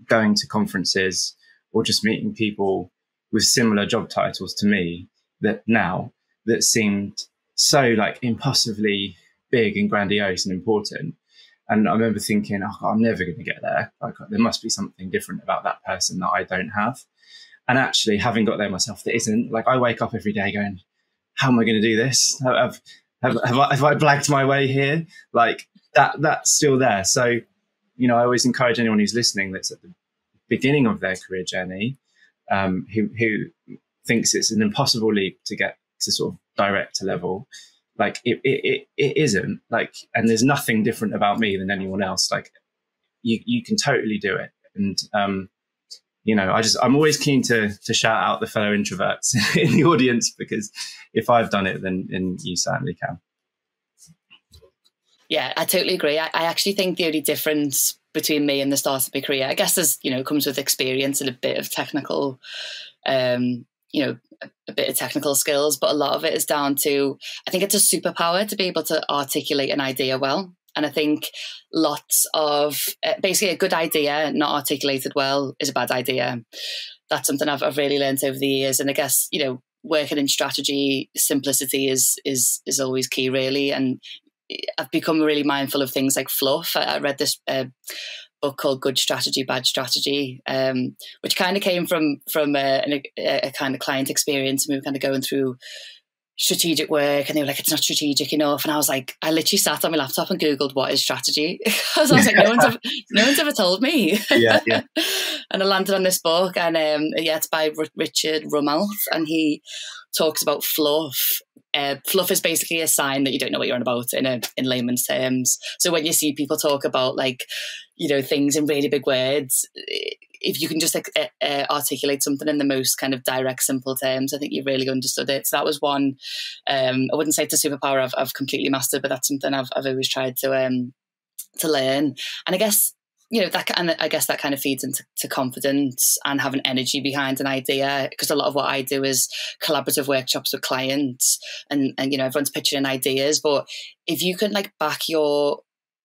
going to conferences or just meeting people with similar job titles to me that seemed so like impossibly big and grandiose and important. And I remember thinking, oh, I'm never going to get there. Like, there must be something different about that person that I don't have. And actually, having got there myself, there isn't. Like, I wake up every day going, how am I going to do this? Have I blagged my way here? Like, that's still there. So, I always encourage anyone who's listening that's at the beginning of their career journey, who thinks it's an impossible leap to get to sort of director level. like it isn't like, and there's nothing different about me than anyone else. Like you can totally do it. And I'm always keen to shout out the fellow introverts in the audience, because if I've done it, then you certainly can. Yeah, I totally agree. I actually think the only difference between me and the start of my career, I guess, comes with experience and a bit of technical, a bit of technical skills, but a lot of it is down to, I think it's a superpower to be able to articulate an idea well. And I think lots of, basically a good idea not articulated well is a bad idea. That's something I've really learned over the years. And I guess, working in strategy, simplicity is always key, really. And I've become really mindful of things like fluff. I read this book called Good Strategy, Bad Strategy, which kind of came from a kind of client experience. And we were kind of going through strategic work, and they were like, it's not strategic enough. And I was like, I literally sat on my laptop and Googled what is strategy. Because I was like, no one's ever told me. Yeah. And I landed on this book, and it's by Richard Rummelt, and he talks about fluff. Fluff is basically a sign that you don't know what you're on about in layman's terms. So when you see people talk about things in really big words, if you can just articulate something in the most kind of direct, simple terms, I think you've really understood it. So that was one. I wouldn't say it's a superpower I've completely mastered, but that's something I've always tried to learn. And I guess that kind of feeds into confidence and having energy behind an idea, because a lot of what I do is collaborative workshops with clients, and everyone's pitching ideas, but if you can back your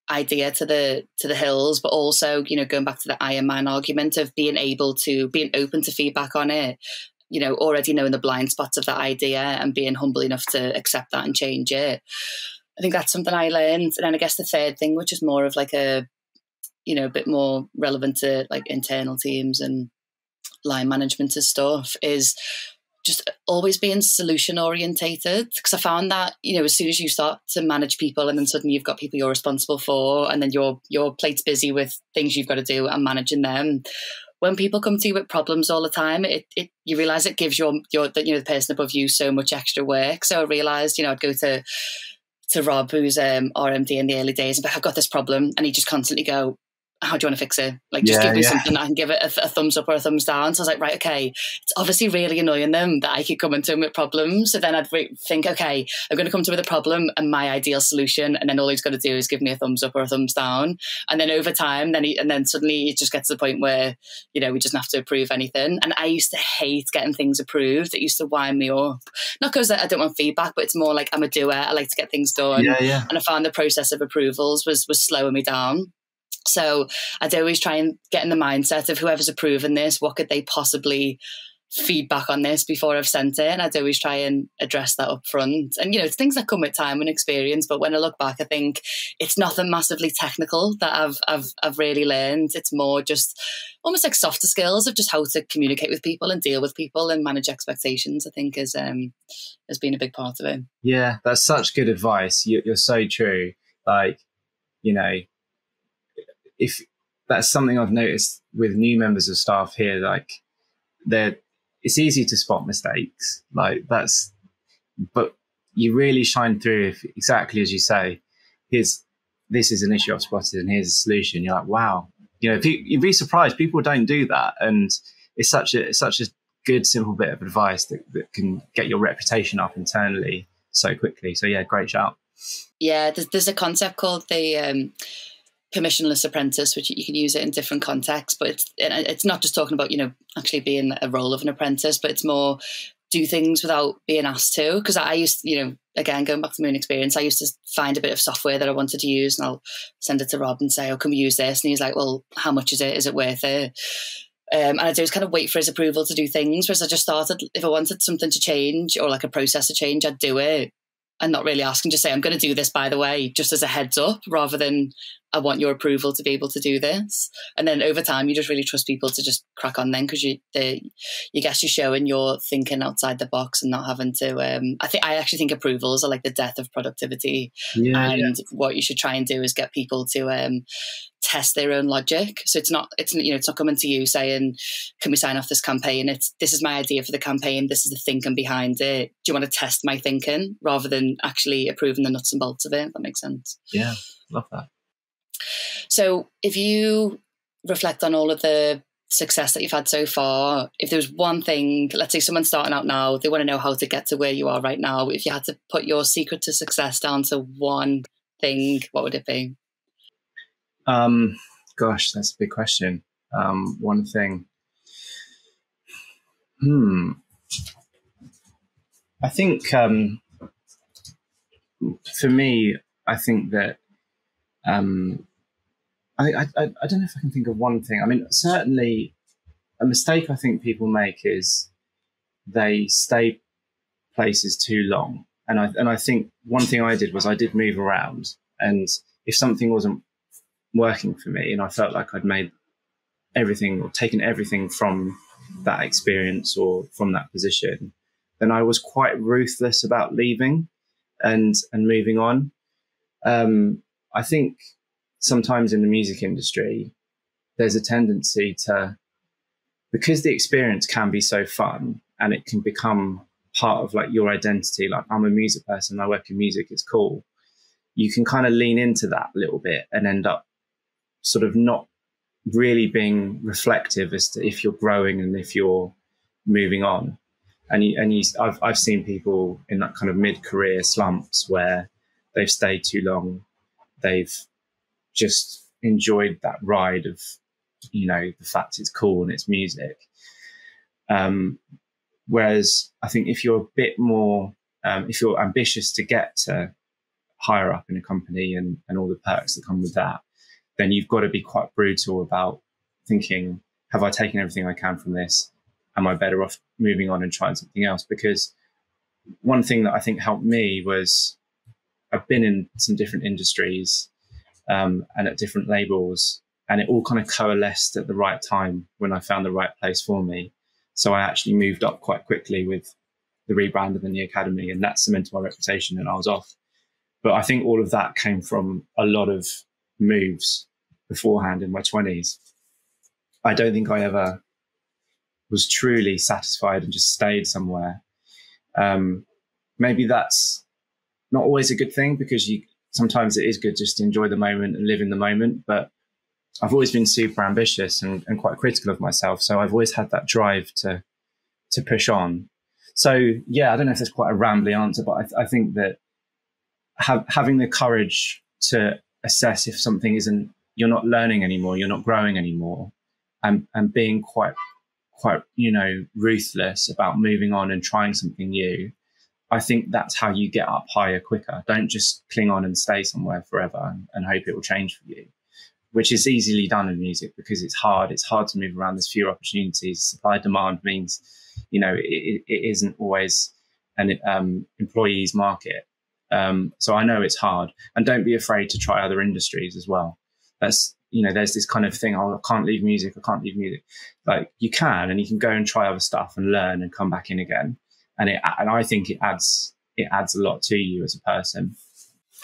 idea to the hills, but also going back to the Iron Man argument of being open to feedback on it, already knowing the blind spots of that idea and being humble enough to accept that and change it. I think that's something I learned. And then I guess the third thing, which is more of a bit more relevant to internal teams and line management and stuff, is just always being solution orientated. Because I found that, as soon as you start to manage people, and then suddenly you've got people you're responsible for, and then your plate's busy with things you've got to do and managing them. When people come to you with problems all the time, you realise it gives the person above you so much extra work. So I realised, I'd go to Rob, who's RMD in the early days, and be like, I've got this problem, and he'd just constantly go, how do you want to fix it? Just give me something I can give it a thumbs up or a thumbs down. So I was like, right, okay, it's obviously really annoying them that I keep coming to him with problems. So then I'd think, okay, I'm going to come to him with a problem and my ideal solution, and then all he's got to do is give me a thumbs up or a thumbs down. And then over time, then suddenly it just gets to the point where, we just have to approve anything. And I used to hate getting things approved. It used to wind me up. Not because I don't want feedback, but it's more like I'm a doer. I like to get things done. Yeah. And I found the process of approvals was slowing me down. So I'd always try and get in the mindset of whoever's approving this, what could they possibly feedback on this before I've sent it? And I'd always try and address that up front. And, it's things that come with time and experience. But when I look back, I think it's nothing massively technical that I've really learned. It's more just almost like softer skills of just how to communicate with people and deal with people and manage expectations, I think has been a big part of it. Yeah, that's such good advice. You're so true. If that's something I've noticed with new members of staff here, it's easy to spot mistakes, but you really shine through if, exactly as you say, this is an issue I've spotted and here's a solution. You're like, wow, you'd be surprised. People don't do that. And it's such a good, simple bit of advice that can get your reputation up internally so quickly. So yeah, great shout. Yeah, there's a concept called the Permissionless Apprentice, which you can use it in different contexts, but it's not just talking about actually being a role of an apprentice, but it's more do things without being asked to. Because I used, again, going back to my own experience, I used to find a bit of software that I wanted to use, and I'll send it to Rob and say, oh, can we use this? And he's like, well, how much is it? Is it worth it? And I do is kind of wait for his approval to do things, whereas I just started, if I wanted something to change or a process to change, I'd do it and not really ask and just say, I'm going to do this, by the way, just as a heads up, rather than I want your approval to be able to do this. And then over time, you just really trust people to just crack on then, because you guess you're showing you're thinking outside the box and not having to, I actually think approvals are like the death of productivity. What you should try and do is get people to test their own logic. So it's not coming to you saying, can we sign off this campaign? This is my idea for the campaign. This is the thinking behind it. Do you want to test my thinking? Rather than than actually approving the nuts and bolts of it, if that makes sense. Yeah, love that. So if you reflect on all of the success that you've had so far, if there's one thing, let's say someone's starting out now, they want to know how to get to where you are right now. If you had to put your secret to success down to one thing, what would it be? Gosh, that's a big question. One thing. I think for me, I think that I don't know if I can think of one thing. I mean, certainly a mistake I think people make is they stay places too long. And I think one thing I did was I did move around, and if something wasn't working for me and I felt like I'd made everything or taken everything from that experience or from that position, then I was quite ruthless about leaving and moving on. I think sometimes in the music industry, there's a tendency to, because the experience can be so fun and it can become part of like your identity, like I'm a music person, I work in music, it's cool. You can kind of lean into that a little bit and end up sort of not really being reflective as to if you're growing and if you're moving on. I've seen people in that kind of mid-career slumps where they've stayed too long. They've just enjoyed that ride of, you know, the fact it's cool and it's music. Whereas I think if you're a bit more, if you're ambitious to get to higher up in a company and all the perks that come with that, then you've got to be quite brutal about thinking, have I taken everything I can from this? Am I better off moving on and trying something else? Because one thing that I think helped me was I've been in some different industries and at different labels, and it all kind of coalesced at the right time when I found the right place for me. So I actually moved up quite quickly with the rebrand of the new academy, and that cemented my reputation and I was off. But I think all of that came from a lot of moves beforehand in my 20s. I don't think I ever was truly satisfied and just stayed somewhere. Maybe that's not always a good thing, because sometimes it is good just to enjoy the moment and live in the moment. But I've always been super ambitious and quite critical of myself. So I've always had that drive to push on. So yeah, I don't know if that's quite a rambly answer, but I think that having the courage to assess if something you're not learning anymore, you're not growing anymore, and being quite, you know, ruthless about moving on and trying something new. I think that's how you get up higher quicker. Don't just cling on and stay somewhere forever and hope it will change for you, which is easily done in music because it's hard. It's hard to move around. There's fewer opportunities. Supply demand means, you know, it isn't always an employee's market. So I know it's hard, and don't be afraid to try other industries as well. That's, you know, there's this kind of thing, oh, I can't leave music. Like you can, and you can go and try other stuff and learn and come back in again. And I think it adds a lot to you as a person.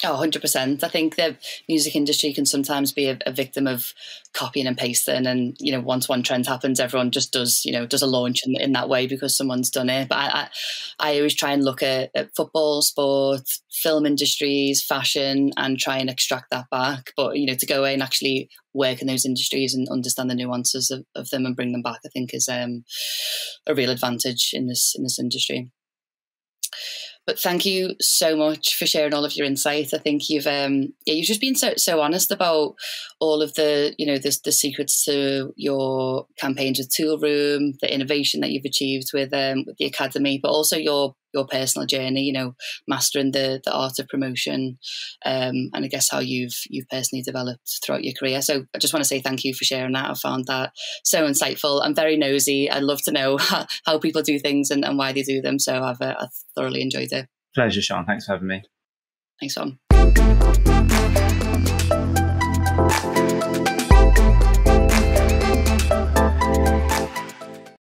Oh, 100%. I think the music industry can sometimes be a victim of copying and pasting. And, you know, once one trend happens, everyone just does a launch in that way because someone's done it. But I always try and look at football, sport, film industries, fashion, and try and extract that back. But, you know, to go away and actually work in those industries and understand the nuances of them and bring them back, I think is a real advantage in this industry. But thank you so much for sharing all of your insight. I think you've just been so honest about all of the, you know, the secrets to your campaigns with Toolroom, the innovation that you've achieved with the academy, but also your personal journey, you know, mastering the art of promotion, and I guess how you've personally developed throughout your career. So I just want to say thank you for sharing that. I found that so insightful. I'm very nosy. I love to know how people do things and why they do them. So I've thoroughly enjoyed it. Pleasure, Sean. Thanks for having me. Thanks, Tom.